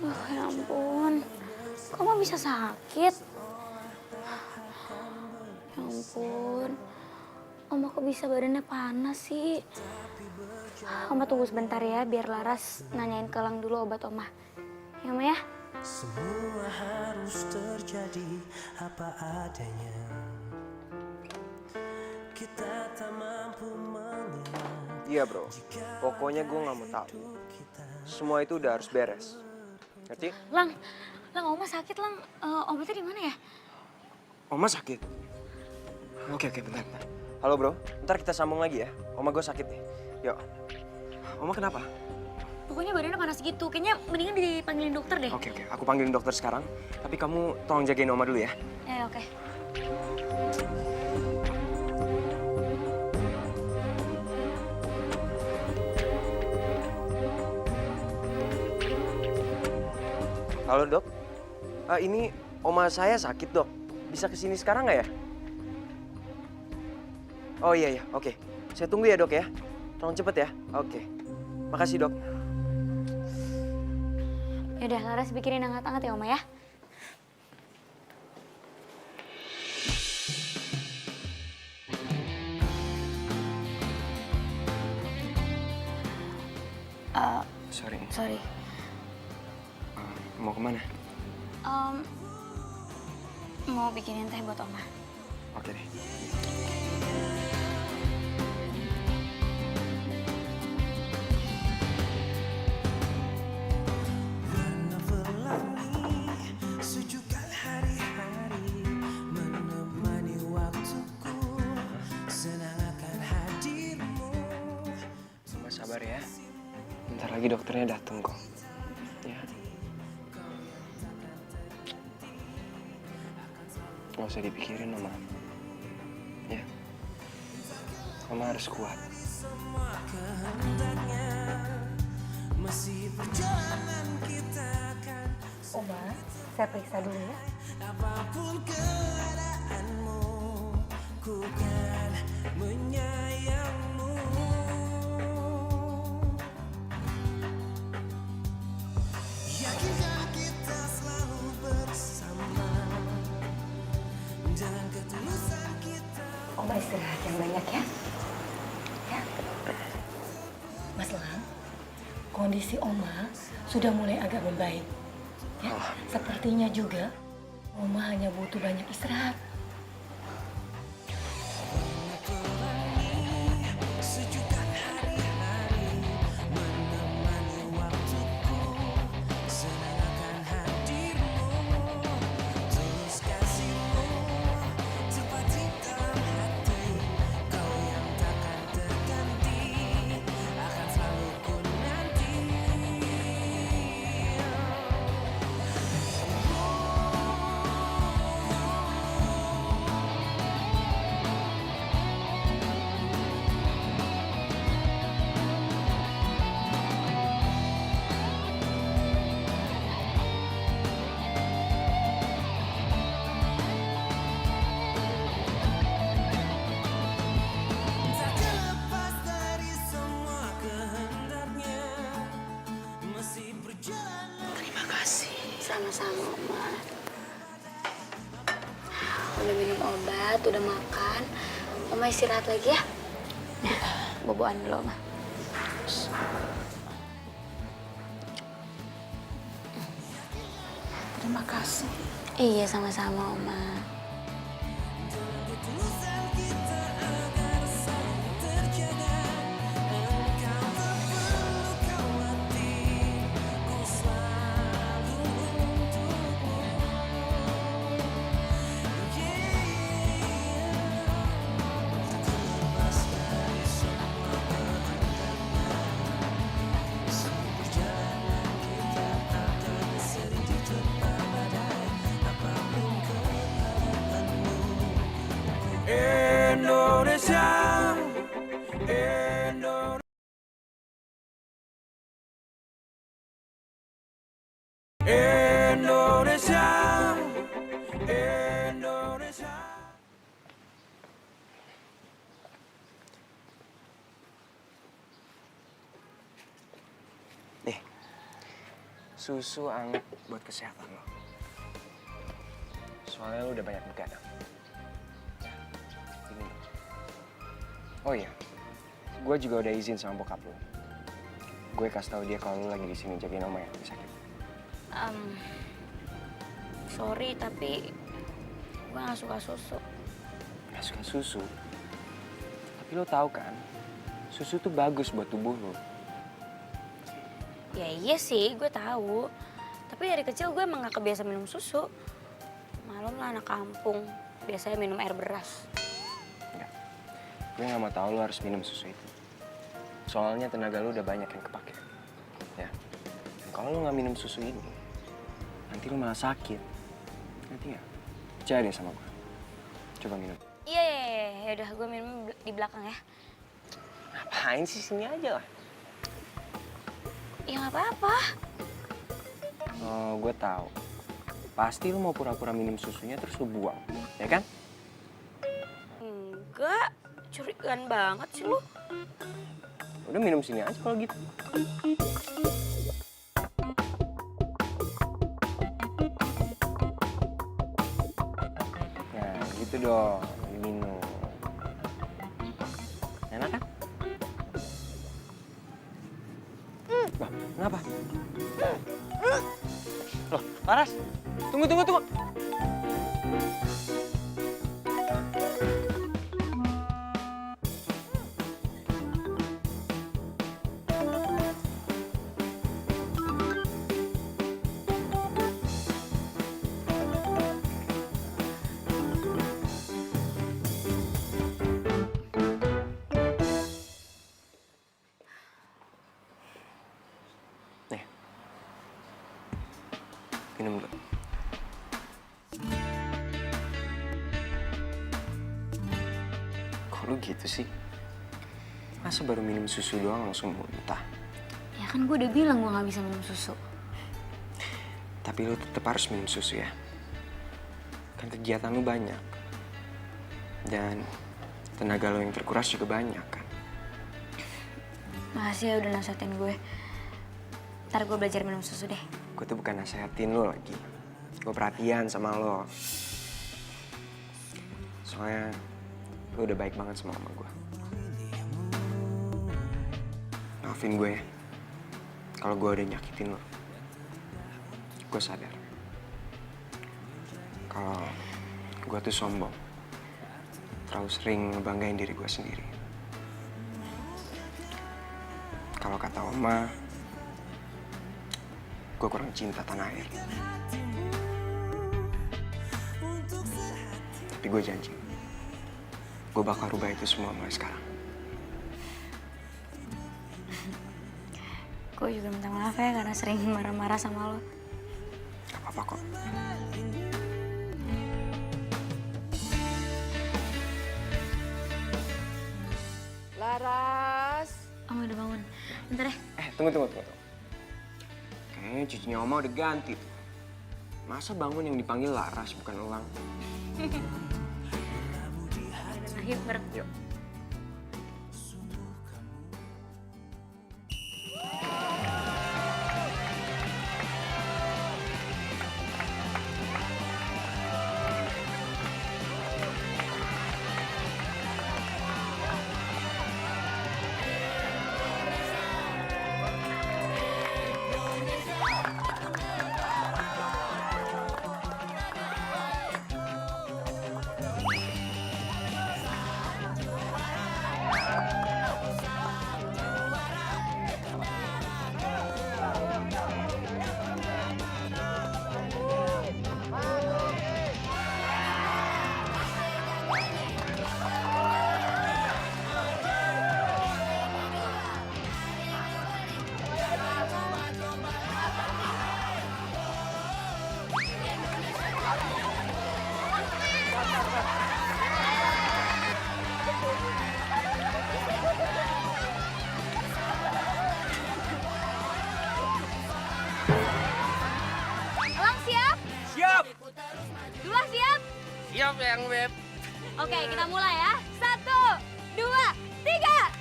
Ya ampun. Kok Oma bisa sakit? Ya ampun. Oma kok bisa badannya panas sih? Oma tunggu sebentar ya, biar Laras nanyain ke Lang dulu obat Oma. Ya, Oma ya? Semua harus terjadi apa adanya. Kita tak mampu mengelak. Iya bro, pokoknya gue nggak mau tahu. Semua itu udah harus beres. Ngerti? Lang, Oma sakit, Lang. Obatnya di mana ya? Oma sakit? Oke, bentar. Halo bro, ntar kita sambung lagi ya. Oma gue sakit nih. Yuk. Oma kenapa? Pokoknya badannya panas gitu. Kayaknya mendingan dipanggilin dokter deh. Oke, aku panggilin dokter sekarang. Tapi kamu tolong jagain Oma dulu ya. Oke. Halo dok, ini Oma saya sakit dok. Bisa kesini sekarang nggak ya? Oh iya, oke. Saya tunggu ya dok ya. Tolong cepet ya. Oke. Makasih dok. Yaudah, Laras bikinin hangat-hangat ya, Oma ya. Sorry. Mau kemana? Mau bikinin teh buat Oma. Oke deh. Sejukkan hari-hari menemani waktuku, senang akan hadirmu. Oma sabar ya. Bentar lagi dokternya datang kok. Ya. Gak usah dipikirin Oma. Ya. Oma harus kuat. Semua kehendaknya masih perjalanan kita akan. Oma, saya periksa dulu ya. Apapun keadaanmu, ku kan menyayangmu. Yakinkah kita selalu bersama dengan ketulusan kita. Oma istirahat yang banyak ya. Ya. Mas Lang, kondisi Oma sudah mulai agak membaik. Ya, sepertinya juga Oma hanya butuh banyak istirahat. Sejukkan hari-hari menemani waktuku, senang akan hadirmu, tulus kasihmu, tepat di dalam hati, kau yang takkan terganti, akan selalu ku nanti. Tak terlepas dari semua kehendaknya, masih berjalan. Terima kasih. Sama-sama, Oma. Udah minum obat, udah makan. Oma istirahat lagi ya. Boboan dulu, Oma. Terima kasih. Iya, sama-sama, Oma. Ketulusan kita agar selalu terjaga, engkau tak perlu khawatir. susu anget buat kesehatan lo. Soalnya lo udah banyak begadang. Ya, ini. Oh iya, gue juga udah izin sama bokap lo. Gue kasih tau dia kalau lo lagi di sini jagain Oma yang lagi sakit. Sorry, tapi gue gak suka susu. Gak suka susu? Tapi lo tahu kan, susu tuh bagus buat tubuh lo. Ya iya sih, gue tahu. Tapi dari kecil gue emang gak kebiasa minum susu. Malum lah anak kampung, biasanya minum air beras. Enggak, gue gak mau tahu lo harus minum susu itu. Soalnya tenaga lo udah banyak yang kepake. Ya, dan kalau lo gak minum susu ini, nanti lo malah sakit. Ngerti gak? Percaya deh sama gue. Coba minum. Iya, udah gue minum di belakang ya. Ngapain sih, sini aja lah. Ya nggak apa-apa. Oh, gue tahu. Pasti lo mau pura-pura minum susunya terus lo buang, ya kan? Enggak, curigaan banget sih lu. Udah minum sini aja kalau gitu. Nah, gitu dong, minum. Enak kan? Loh, kenapa? Loh, Laras, tunggu. Nih, minum dulu. Kok lu gitu sih? Masa baru minum susu doang langsung muntah? Ya kan gue udah bilang gue nggak bisa minum susu. Tapi lu tetap harus minum susu ya. Kan kegiatan lu banyak. Dan tenaga lu yang terkuras juga banyak kan. Makasih ya udah nasihatin gue. Ntar gue belajar minum susu deh. Gue tuh bukan nasihatin lu lagi. Gue perhatian sama lo. Soalnya lu udah baik banget sama mama gue. Maafin gue ya. Kalau gue udah nyakitin lo. Gue sadar. Kalau gue tuh sombong. Terlalu sering ngebanggain diri gue sendiri. Kalau kata Oma, gue kurang cinta tanah air. Tapi gue janji, gue bakal rubah itu semua mulai sekarang. Gue juga minta maaf ya karena sering marah-marah sama lo. Gak apa-apa kok. Laras. Om udah bangun. Bentar ya. Tunggu. Kayaknya cucunya Oma udah ganti tuh. Masa bangun yang dipanggil Laras bukan Elang? Ayo bareng. Yuk. Elang siap? Siap. Dua siap? Siap yang Beb. Oke, kita mulai ya. 1, 2, 3.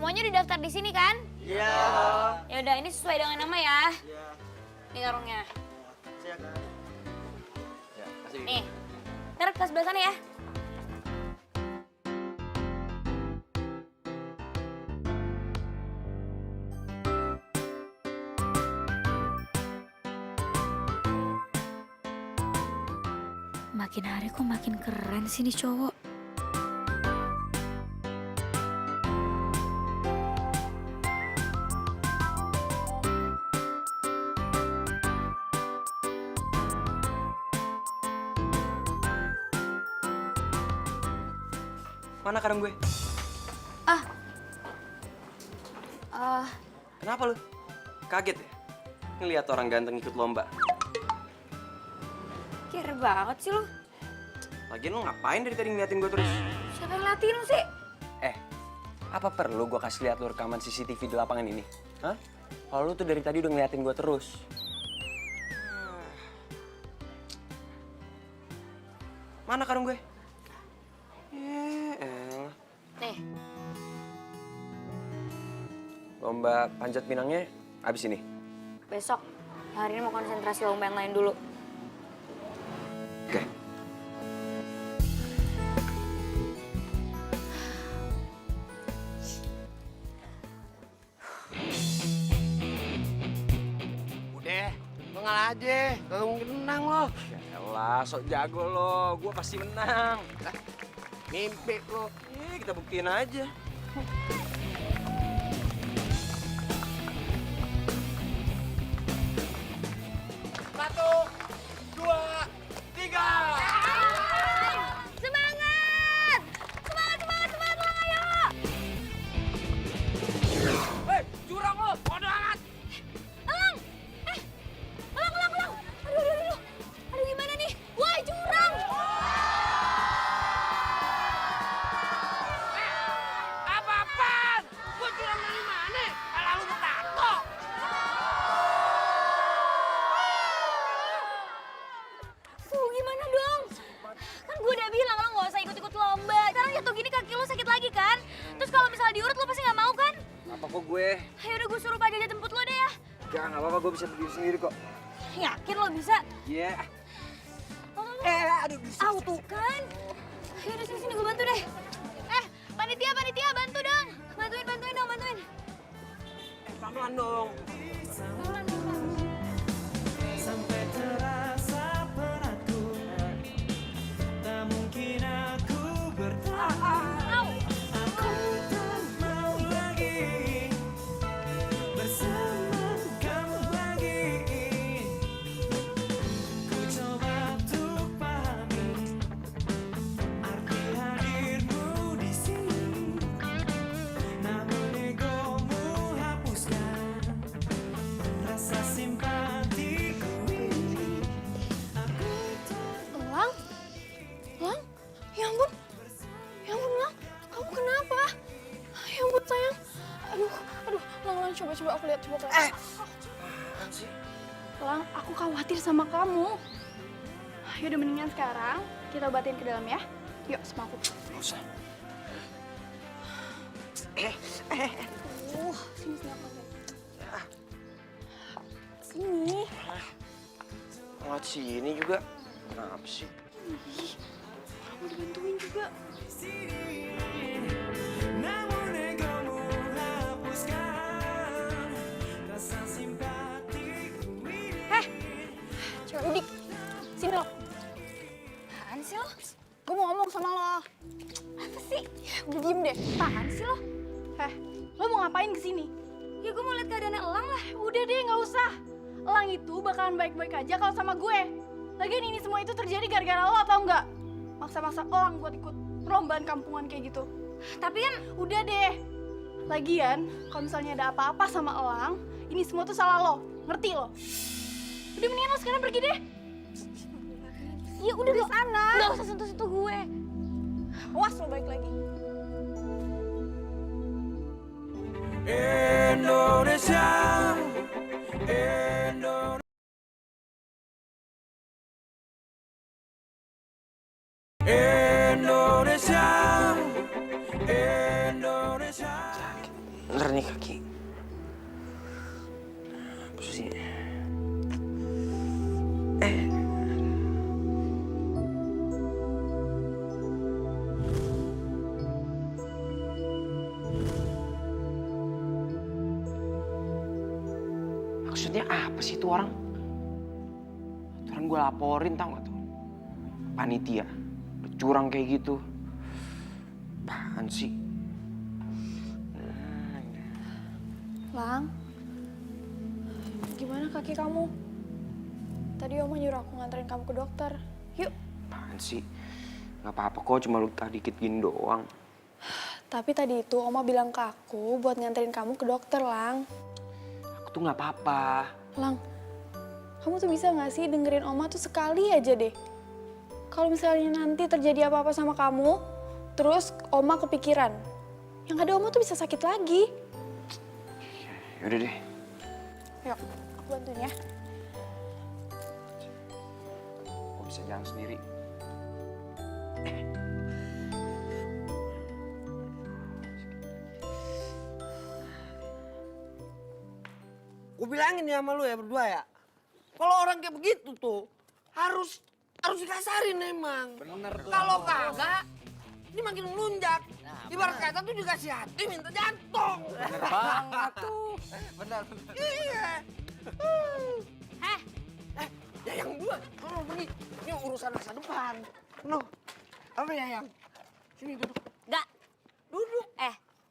Semuanya udah daftar di sini kan? Iya. Ya udah, ini sesuai dengan nama ya. Iya. Ini karungnya. Kasih ya, Kak. Ya, kasih. Nih. Ntar ke sebelah sana ya. Makin hari kok makin keren sih nih cowok. Mana kadang gue? Kenapa lu? Kaget ya? Ngeliat orang ganteng ikut lomba. Kira banget sih lu. Lagian lu ngapain dari tadi ngeliatin gue terus? Siapa yang ngeliatin lu sih? Apa perlu gue kasih lihat lu rekaman CCTV di lapangan ini? Hah? Kalau lu tuh dari tadi udah ngeliatin gue terus. Mana karung gue? Nih, Lomba panjat pinangnya abis ini. besok. Hari ini mau konsentrasi lomba yang lain dulu. Oke. Udah, lo ngalah aja. Gak mungkin menang lo. Yaelah, sok jago lo. Gue pasti menang. Mimpi lo. Kita buktiin aja. Satu, dua, tiga. Semangat! Semangat, semangat, semangat lah, ayo! Hei, curang lo. Bodoh amat. Elang! Elang, elang, elang! Aduh, aduh, aduh! Aduh, gimana nih? Wah, curang! Apa-apaan? Gue curang dari mana? Kalau lu tato. Gimana dong? Kan gue udah bilang lo gak usah ikut-ikut lomba. Sekarang jatuh gini kaki lo sakit lagi kan? Terus kalau misalnya diurut lo pasti gak mau kan? Apa kok gue? Ayo udah gue suruh Pak Jaja jemput lo deh ya. Gak apa-apa, gue bisa berdiri sendiri kok. Yakin lo bisa? Iya. Aduh, tuh kan. Ayo udah sini-sini gue bantu deh. Panitia, panitia bantu dong. Bantuin, bantuin dong, bantuin. Pelan-pelan dong. Sampai terasa beratku, tak mungkin aku bertahan. Aku tak mau lagi bersama kamu lagi. Ku coba untuk pahami arti hadirmu di sini, namun egomu hapuskan rasa simpatiku ini. Aku tak Elang? Elang? Ya ampun. Ya ampun, Elang. Kamu kenapa? Ya ampun, sayang. Aduh, Elang, coba aku lihat, coba aku lihat. Apaan sih? Elang, aku khawatir sama kamu. Yaudah, mendingan sekarang kita obatin ke dalam ya. Yuk, sama aku. Gak usah. Sini aku lihat. Sini. Lewat sini juga. Kenapa sih? Mau dibantuin juga. namun egomu hapuskan rasa simpatiku ini. Cewek udik. Sini lo. Apaan sih lo? Gue mau ngomong sama lo. Apa sih? Udah diem deh. Apaan sih lo? Lo mau ngapain kesini? Ya gue mau lihat keadaannya Elang lah. Udah deh, nggak usah. Elang itu bakalan baik-baik aja kalau sama gue. Lagian ini semua itu terjadi gara-gara lo, tau nggak? Maksa-maksa Elang buat ikut perlombaan kampungan kayak gitu. Tapi kan Udah deh. Lagian, kalau misalnya ada apa-apa sama Elang, ini semua tuh salah lo. Ngerti lo? Udah, mendingan lo sekarang pergi deh. ya udah Di sana. Gak usah sentuh-sentuh gue. Awas lo balik lagi. Indonesia, Indonesia, Indonesia, Indonesia. nih kaki. Apa sih? Maksudnya apa sih itu orang? Aturan gue laporin tau gak tuh? Panitia, curang kayak gitu. Apaan sih? Lang, gimana kaki kamu? Tadi Oma nyuruh aku nganterin kamu ke dokter. Yuk. Apaan sih? Gak apa-apa kok, cuma luka dikit gini doang. Tapi tadi itu Oma bilang ke aku buat nganterin kamu ke dokter, Lang. Aku tuh gak apa-apa. Lang, kamu tuh bisa gak sih dengerin Oma tuh sekali aja deh? Kalau misalnya nanti terjadi apa-apa sama kamu, terus Oma kepikiran, yang ada Oma tuh bisa sakit lagi. Yaudah deh. Yuk, aku bantuin ya. Aku bisa jalan sendiri. Gue bilangin ya sama lu ya berdua ya. Kalau orang kayak begitu tuh harus dikasarin emang. Bener tuh. Kalau kagak, ini makin melunjak. Ibarat kata tuh dikasih hati minta jantung. Bener banget tuh. Bener. Iya. Heh, Ya yang dua, kalau pergi. Ini urusan masa depan. Noh, apa ya yang? Sini duduk. gak. Duduk.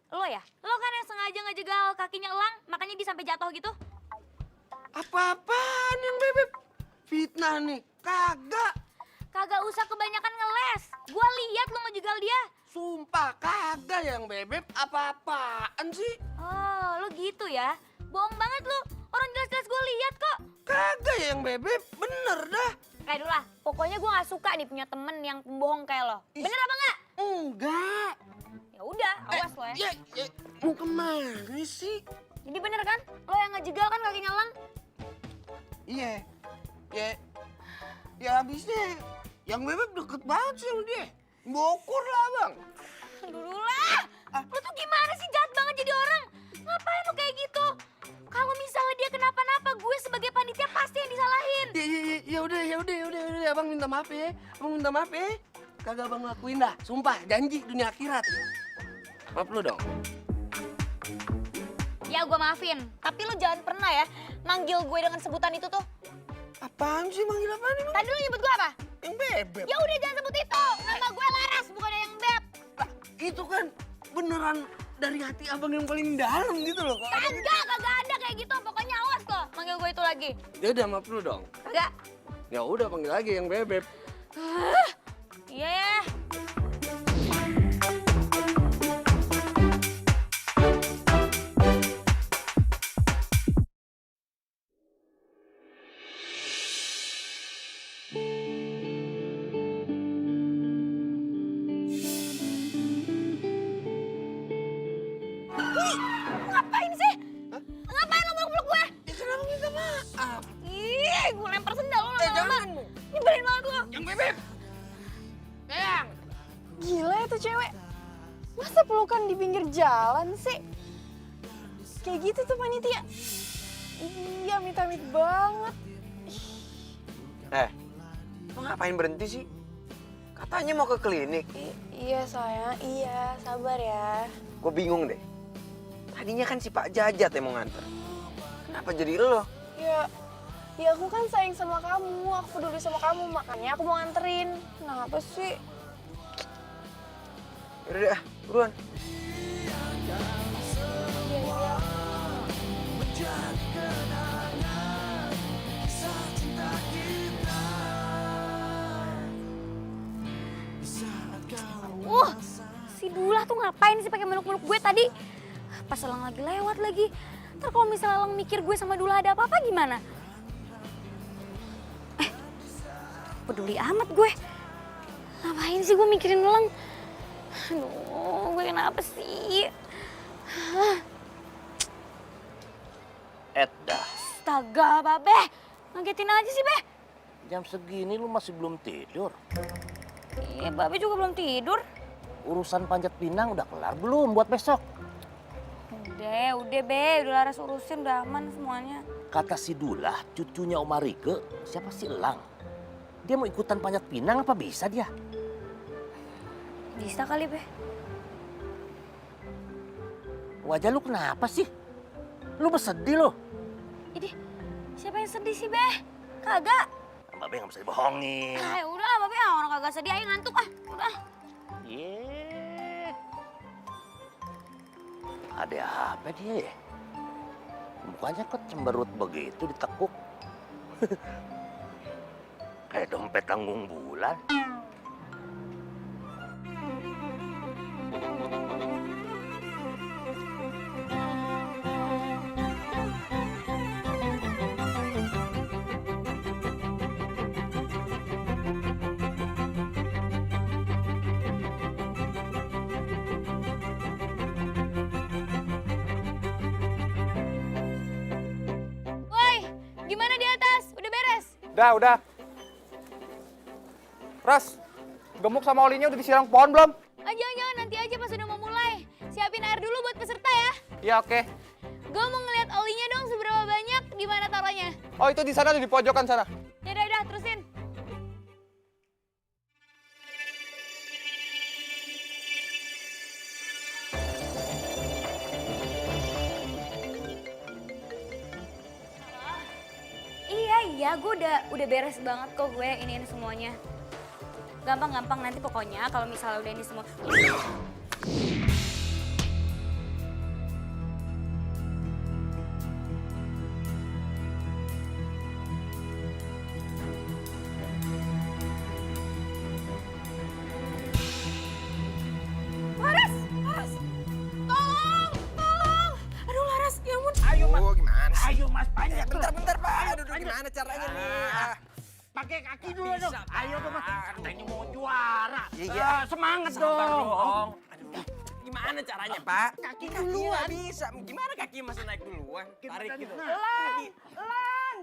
Lo ya? Lo kan yang sengaja ngejegal kakinya Elang, makanya dia sampai jatuh gitu. Apa-apaan yang bebek? Fitnah nih. Kagak. Kagak usah kebanyakan ngeles. Gua lihat lo ngejegal dia. Sumpah kagak yang bebek. Apa-apaan sih? Oh, lo gitu ya? Bohong banget lo. Orang jelas-jelas gue lihat kok. Kagak yang bebek. Bener dah. Kayak dulu lah. Pokoknya gue nggak suka nih punya temen yang pembohong kayak lo. Bener apa nggak? Enggak. Ya udah, awas lo ya. Mau kemana sih? Jadi bener kan? Lo yang ngejegal kan kakinya Elang? Iya. Ya habisnya yang bebek deket banget sih sama dia. Bokur lah bang. Dulu lah. Lo tuh gimana sih, jahat banget jadi orang? Ngapain lo kayak gitu? Kalau misalnya dia kenapa-napa, gue sebagai panitia pasti yang disalahin. Ya udah, abang minta maaf ya. Abang minta maaf ya. Kagak abang lakuin dah. Sumpah, janji dunia akhirat. Maaf lu dong. Ya gue maafin, tapi lo jangan pernah ya manggil gue dengan sebutan itu tuh. Apaan sih manggil apaan emang? Tadi lo nyebut gue apa? Yang bebek. Ya udah jangan sebut itu. Nama gue Laras, bukan yang Beb. Lah, itu kan beneran dari hati abang yang paling dalam gitu loh. Kagak ada kayak gitu. Pokoknya awas lo manggil gue itu lagi. Ya udah maaf lu dong. Kagak. Ya udah panggil lagi yang bebek. Iya ya. Ngapain sih? Ngapain lo meluk-meluk gue? Ya kenapa minta maaf? Ih, gue lempar sendal lo lama-lama. Jangan lu. Nyebelin banget lo. Yang bebek. Yang. Gila itu cewek. Masa pelukan di pinggir jalan sih? Kayak gitu tuh panitia. Iya, amit-amit banget. Lo ngapain berhenti sih? Katanya mau ke klinik. Iya sayang, iya. Sabar ya. Gue bingung deh. Tadinya kan si Pak Jajat yang mau nganter. Kenapa jadi lo? Ya aku kan sayang sama kamu, aku peduli sama kamu, makanya aku mau nganterin. Kenapa sih? Yaudah deh, buruan. Si Dula tuh ngapain sih pakai meluk-meluk gue tadi? Pas Elang lagi lewat lagi. Ntar kalau misalnya Elang mikir gue sama Dula ada apa-apa gimana? Peduli amat gue. Ngapain sih gue mikirin Elang? Aduh, gue kenapa sih? Edda, Astaga, Babe. Ngagetin aja sih, Be. jam segini lu masih belum tidur? Iya, Babe juga belum tidur. Urusan panjat pinang udah kelar belum buat besok? Udah be, udah Laras urusin, udah aman semuanya. Kata si Dullah, cucunya Om Marike, siapa si Elang? Dia mau ikutan panjat pinang apa bisa dia? Bisa kali be. Wajah lu kenapa sih? Lu bersedih lo. Idih, siapa yang sedih sih be? Kagak. Mbak Be nggak bisa dibohongin. Ah, ya udah, Mbak Be, orang kagak sedih aja ngantuk ah. Udah. Iya. Ada apa dia ya? Mukanya kok cemberut begitu ditekuk. Kayak dompet tanggung bulan. Woi, gimana di atas? Udah beres? Udah. Ras, gemuk sama olinya udah disiram pohon belum? Ah, jangan, nanti aja pas udah mau mulai. Siapin air dulu buat peserta ya. Iya, oke. Gue mau ngeliat olinya dong seberapa banyak, di mana taruhnya. Oh, itu di sana, di pojokan sana. Udah, terusin. Iya, gue udah beres banget kok gue ini semuanya. Gampang nanti pokoknya kalau misalnya udah ini semua. Laras! Tolong! Aduh Laras, ya ampun. Ayo mas. Gimana sih? Ayo Mas panjat. Bentar Pak. Aduh gimana caranya nih? Pakai kaki dulu Bisa, dong. Pak. Ayo dong Mas. Katanya mau juara. Iya. Semangat Sabar dong. dong. Aduh, gimana caranya Pak? Kaki Kakinya duluan. nggak bisa. Gimana kaki masih naik duluan? Tarik gitu. Elang!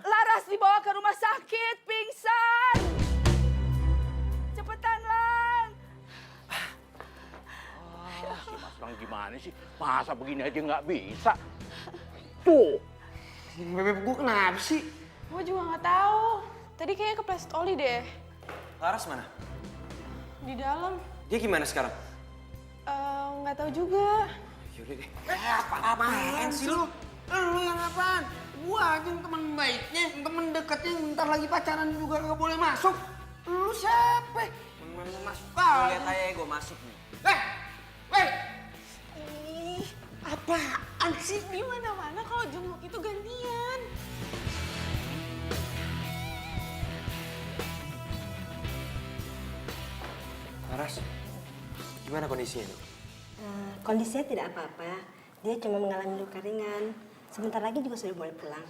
Laras dibawa ke rumah sakit, pingsan! Cepetan, Lang! Mas Lang gimana sih? Masa begini aja nggak bisa? Tuh. Bebek gue kenapa sih? Gue juga nggak tahu. Tadi kayaknya kepleset oli deh. Laras mana? Di dalam. Dia gimana sekarang? Nggak tahu juga. Yaudah deh. Apaan sih lu? Lu yang apaan? Gua aja yang teman baiknya, teman dekatnya, ntar lagi pacaran juga gak boleh masuk. Lu siapa? Temen lu masuk kali. Lihat aja gue masuk nih. Weh! Ih, apaan sih? Di mana-mana kalau jenguk itu gantian. Laras, gimana kondisinya dok? Kondisinya tidak apa-apa. Dia cuma mengalami luka ringan. Sebentar lagi juga sudah boleh pulang.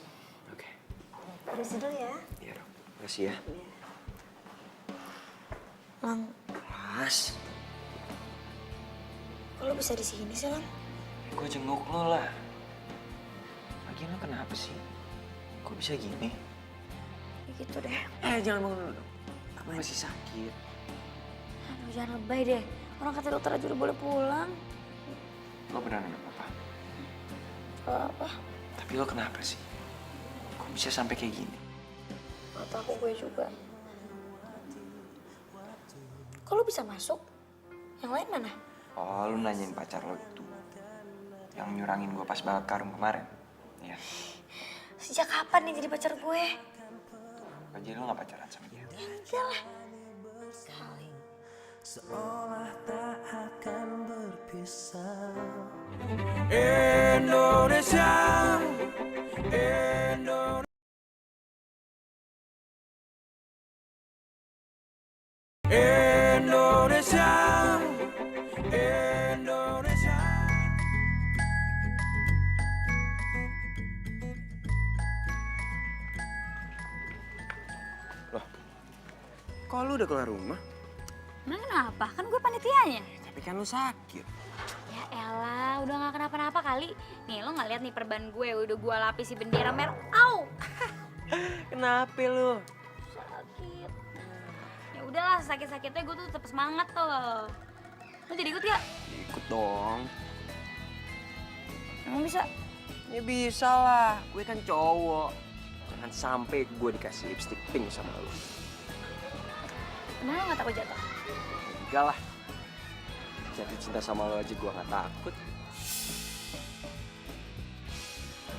Oke. Permisi dulu ya. Iya dok, makasih ya. Iya. Lang, Laras, kok lo bisa di sini sih, Lang? gue jenguk lo lah. Lagian lo kenapa sih? Kok bisa gini? Ya gitu deh. Jangan bangun dulu dong. Aku masih sakit. Aduh, jangan lebay deh. Orang kata dokter aja udah boleh pulang. Lo beneran gak apa-apa? Apa? Tapi lo kenapa sih? Kok bisa sampai kayak gini? Gak tahu gue juga. Kok lo bisa masuk? Yang lain mana? Oh, lu nanyain pacar lo itu. Yang nyurangin gue pas balap karung kemarin. Iya. Sejak kapan nih jadi pacar gue? Apa jadi lo gak pacaran sama dia? Enggak lah. Sekali. Seolah tak akan berpisah. Indonesia, Indonesia, Indonesia, Indonesia. Kok lu udah keluar rumah? Emang kenapa? Kan gue panitianya. Tapi kan lu sakit. Ya elah, udah gak kenapa-napa kali. Nih, lo gak lihat nih perban gue, udah gue lapisi bendera merah. Au! Kenapa lu? Sakit. Ya udahlah, sakit-sakitnya gue tuh tetap semangat tuh. Lo jadi ikut gak? Ikut dong. Emang bisa? Ya bisa lah, gue kan cowok. Jangan sampai gue dikasih lipstick pink sama lo. Emang lo gak takut jatuh? Enggak lah. Jatuh cinta sama lo aja gue gak takut.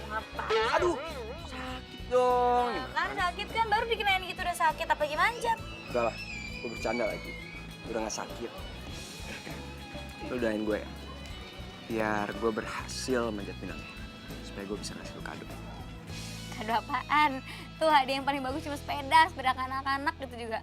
Ngapain? Aduh, sakit dong. Kan sakit kan, baru dikenain gitu udah sakit, apalagi manjat. Enggak lah, gue bercanda lagi. Udah gak sakit. Lo doain gue ya. Biar gue berhasil manjat pinang. Supaya gue bisa ngasih lo kado. Kado apaan? Tuh hadiah yang paling bagus cuma sepeda anak-anak gitu juga.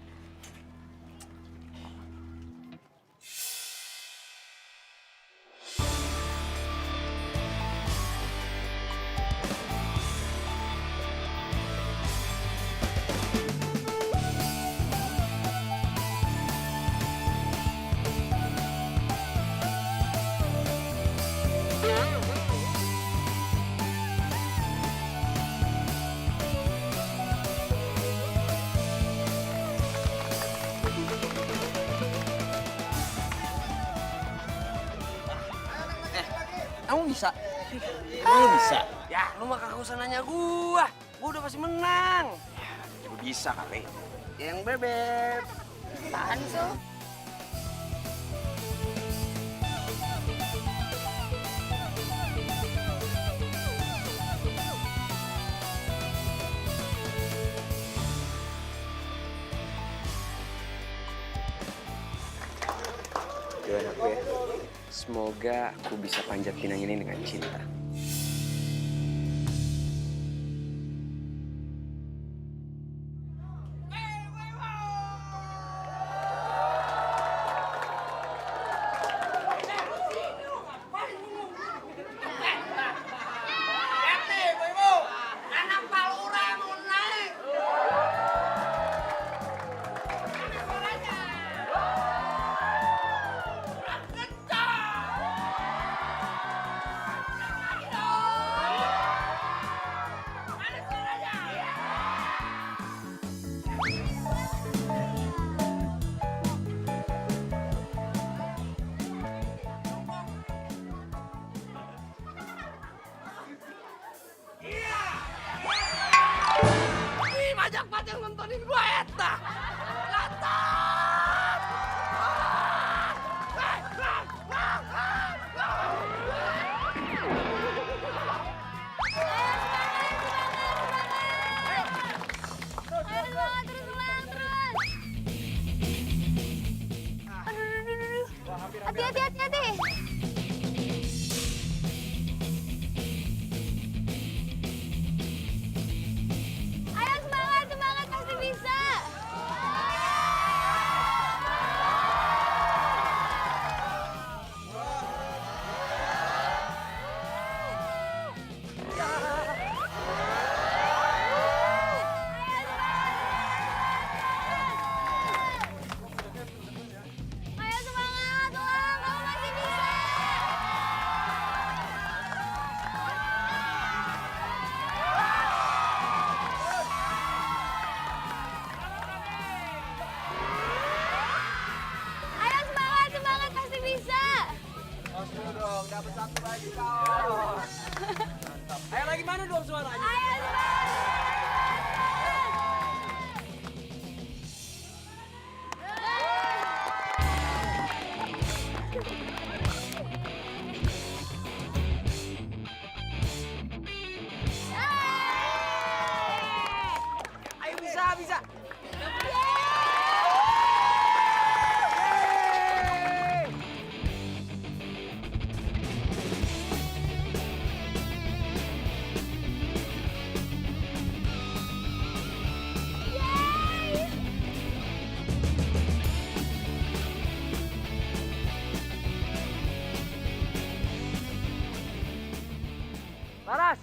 Kamu bisa? Emang lo bisa? Ya, lu mah kagak usah nanya gua. Gua udah pasti menang. Ya, gue bisa kali. Yang bebek. Apaan sih lo? Doain aku ya. Semoga aku bisa panjat pinang ini dengan cinta. Hati-hati. Ayo semangat, pasti bisa. Ayo semangat, Elang, kamu masih bisa. Ayo semangat, pasti bisa. Ayo lagi mana dong suaranya? Ayo semangat. Ayo bisa. Laras.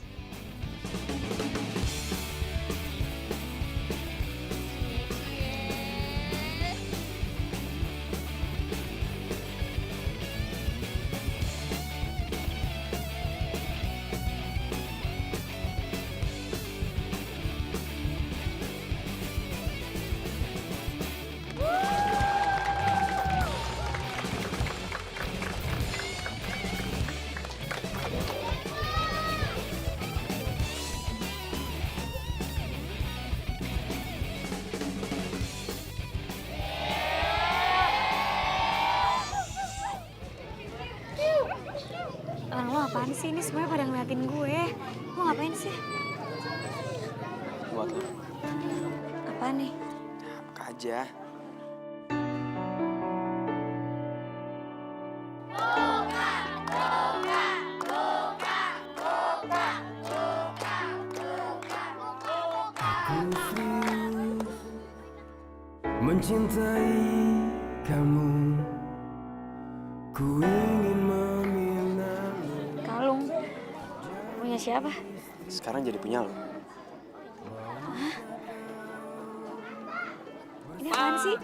sih? Ini semuanya pada ngeliatin gue. Lo ngapain sih? Buat lo. Apaan nih? Buka aja. Mencintai kamu, ku ingin meminangmu. Kalung. Punya siapa? Sekarang jadi punya lo. Ini apaan sih?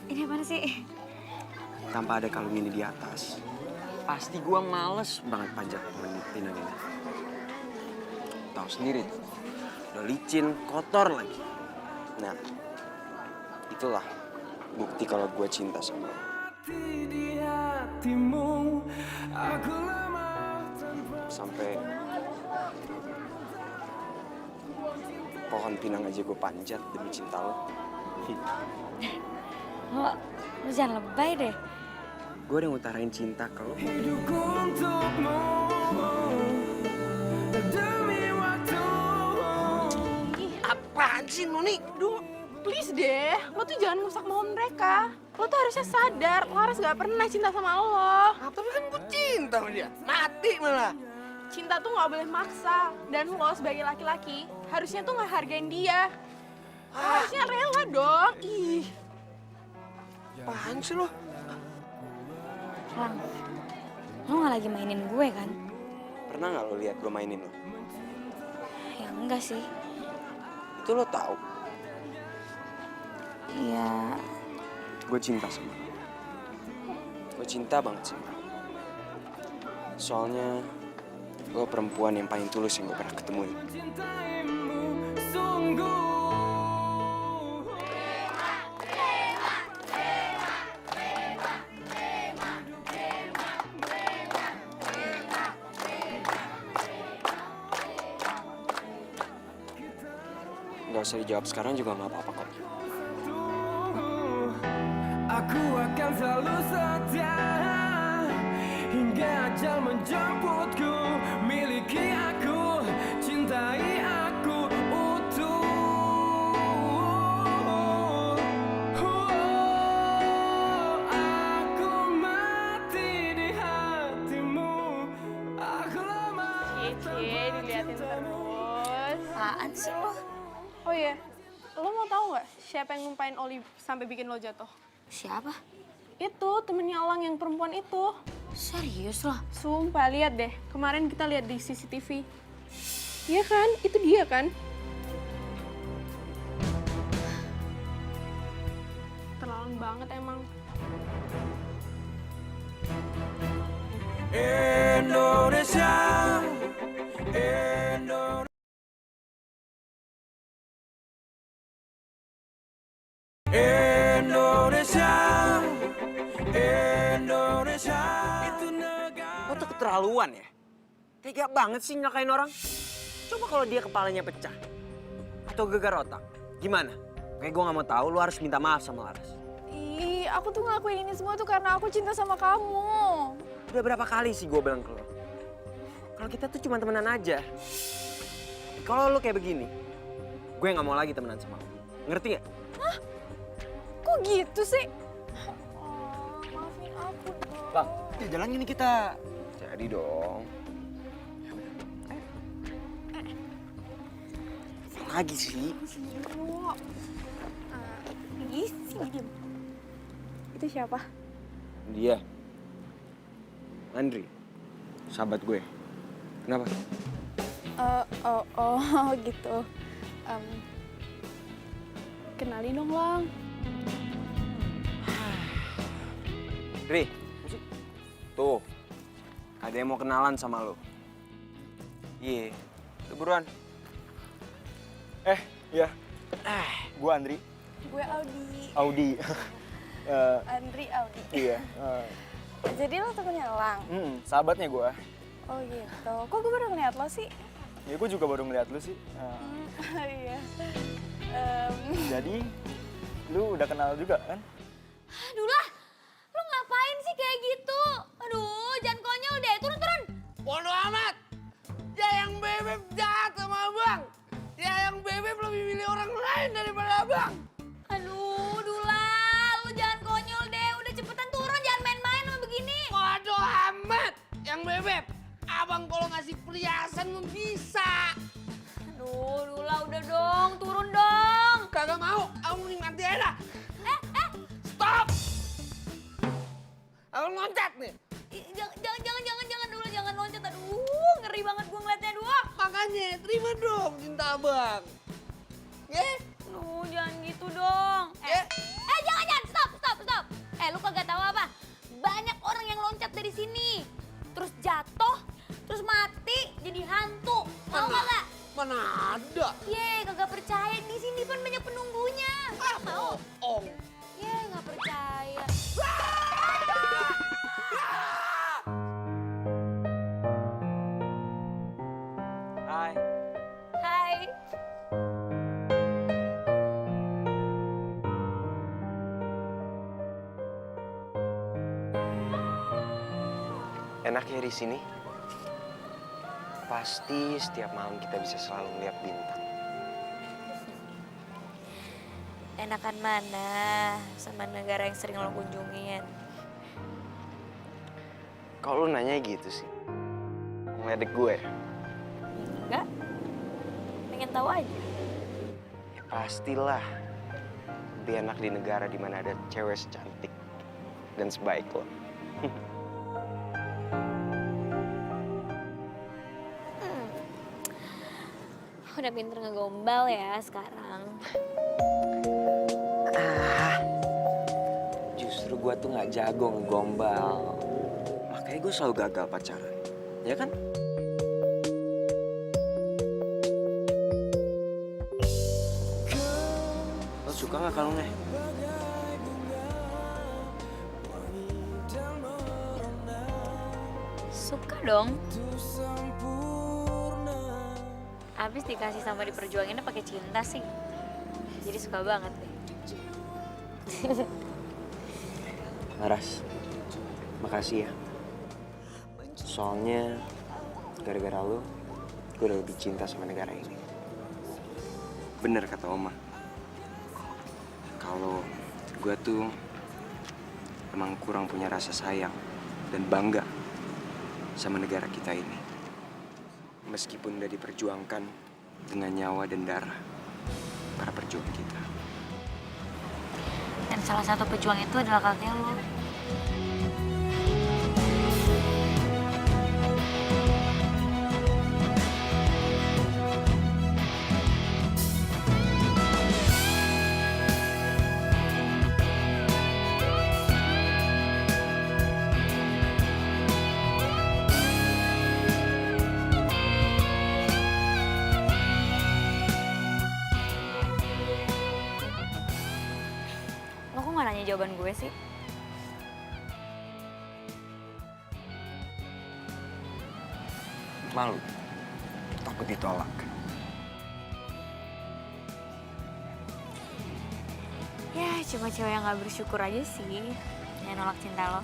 Ini apaan sih? Tanpa ada kalung ini di atas, pasti gua males banget panjat pinang ini. Tahu sendiri tuh, udah licin, kotor lagi. Nah, itulah bukti kalau gua cinta sama lo. Di hatimu, aku lama Sampai pohon pinang aja gue panjat demi cinta lo. Lo jangan lebay deh. Gue udah ngutarain cinta ke lo. hidupku untukmu demi waktu. Apaan sih Noni? Duh, please deh. Lo tuh jangan ngusak mohon mereka. Lo tuh harusnya sadar, Laras gak pernah cinta sama lo. Tapi kan gue cinta sama dia. Mati malah. Cinta tuh gak boleh maksa. Dan lo sebagai laki-laki, harusnya tuh gak hargain dia. Harusnya rela dong. Ih. Apaan sih lo? Lang, lo gak lagi mainin gue kan? Pernah nggak lo lihat gue mainin lo? Ya enggak sih. Itu lo tahu. Ya, Gue cinta sama lo. Gue cinta banget sama lo. Soalnya lo perempuan yang paling tulus yang gue pernah ketemuin. Cintaimu sungguh. Gak usah dijawab sekarang juga nggak apa-apa kok. Aku akan selalu setia hingga ajal menjemputku. Miliki aku, cintai aku utuh. Aku mati di hatimu. Aku lama Cie, diliatin terus. apaan sih lo? Oh iya, lo mau tahu nggak siapa yang ngumpain Oli sampai bikin lo jatuh? Siapa? Itu temennya Elang yang perempuan itu. Serius lo? Sumpah, lihat deh. Kemarin kita lihat di CCTV. Iya kan? Itu dia kan? Terlalu banget emang. Indonesia, Indonesia. Indonesia, Indonesia itu negara. Lo tuh keterlaluan ya. Tega banget sih nyakain orang. Coba kalau dia kepalanya pecah atau gegar otak, gimana? Kayak gue nggak mau tahu. Lo harus minta maaf sama Laras. Ih, aku tuh ngelakuin ini semua tuh karena aku cinta sama kamu. Udah berapa kali sih gue bilang ke lo? Kalau kita tuh cuma temenan aja. Kalau lo kayak begini, gue nggak mau lagi temenan sama lo. Ngerti nggak? Kok gitu sih? Oh, maafin aku dong. Bang, ya jalan gini kita. Jadi dong. Apa lagi sih? Ih, sini diem. Itu siapa? Dia. Andri. Sahabat gue. Kenapa? Gitu. Kenalin dong, Lang. Dri, tuh, ada yang mau kenalan sama lo. Iya, udah buruan. Iya. Gue Andri. Gue Audi. Audi. Andri Audi. Iya. Jadi lo temennya Lang? Sahabatnya gue. Oh gitu. Kok gue baru ngeliat lo sih? Ya gue juga baru ngeliat lu sih. Iya. Jadi, lu udah kenal juga kan? Aduh lah, lu ngapain sih kayak gitu? Aduh, jangan konyol deh, turun. Bodo amat. Ya yang Bebek jahat sama abang. Ya yang Bebek lebih milih orang lain daripada abang. Aduh, Dula, lu jangan konyol deh. Udah cepetan turun, jangan main-main sama begini. Bodo amat. Yang Bebek, abang kalau ngasih perhiasan mah bisa. Aduh, Dula udah dong, turun dong. Kagak mau, abang mending mati aja dah. Stop! Abang loncat nih. Jangan Dula, jangan loncat. Aduh, ngeri banget gua ngeliatnya, Dua. Makanya terima dong cinta abang. Ya? Aduh, jangan gitu dong. Jangan, stop. Lu kagak tahu apa? Banyak orang yang loncat dari sini. Terus jatuh, terus mati, jadi hantu. Mau kagak? Mana ada? Ye, kagak percaya, di sini kan banyak penunggunya. Mau? Bohong. Ye, nggak percaya. Hai. Hai. Enaknya di sini. Pasti setiap malam kita bisa selalu lihat bintang. Enakan mana sama negara yang sering lo kunjungin? Kalau lu nanya gitu sih, ngeledek gue. Enggak. Pengen tahu aja. Ya pastilah. Lebih enak di negara di mana ada cewek secantik dan sebaik lo. Udah pinter ngegombal ya sekarang. Justru gue tuh nggak jago ngegombal. Makanya gue selalu gagal pacaran. Ya kan? Lo suka nggak kalungnya? Suka dong. Abis dikasih sama diperjuanginnya pakai cinta sih. Jadi suka banget deh. Laras, makasih ya. Soalnya gara-gara lo, gue udah lebih cinta sama negara ini. Bener kata Oma. Kalau gue tuh emang kurang punya rasa sayang dan bangga sama negara kita ini. Meskipun udah diperjuangkan dengan nyawa dan darah para perjuang kita. Dan salah satu pejuang itu adalah kakek lo. Lo kok nggak nanya jawaban gue sih? Malu, takut ditolak. Ya cuma cewek yang gak bersyukur aja sih yang nolak cinta lo.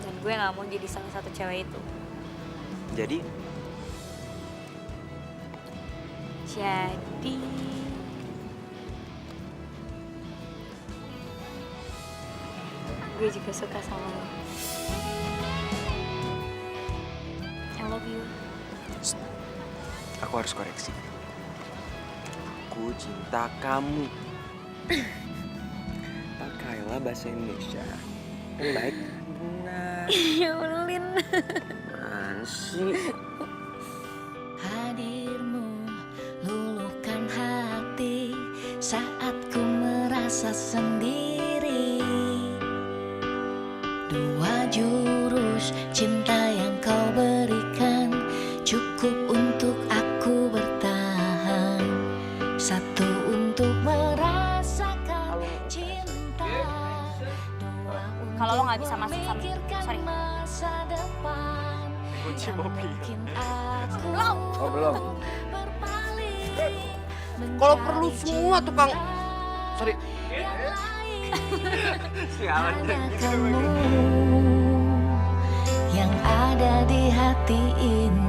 Dan gue gak mau jadi salah satu cewek itu. Jadi, gue juga suka sama lo. I love you. aku harus koreksi. Aku cinta kamu. Pakailah bahasa Indonesia. Baik. Benar. Ya ulin. Sih. Hadirmu luluhkan hati saat ku merasa sendiri. Dua jurus cinta yang kau berikan cukup untuk aku bertahan. Satu untuk merasakan cinta. Dua untuk Kalau lo nggak bisa masuk sama, memikirkan sorry. masa depan. Kunci mobil. Mungkin aku Oh, Belum. Kalau perlu semua tukang... Sorry. Sialan. Kamu yang ada di hati ini.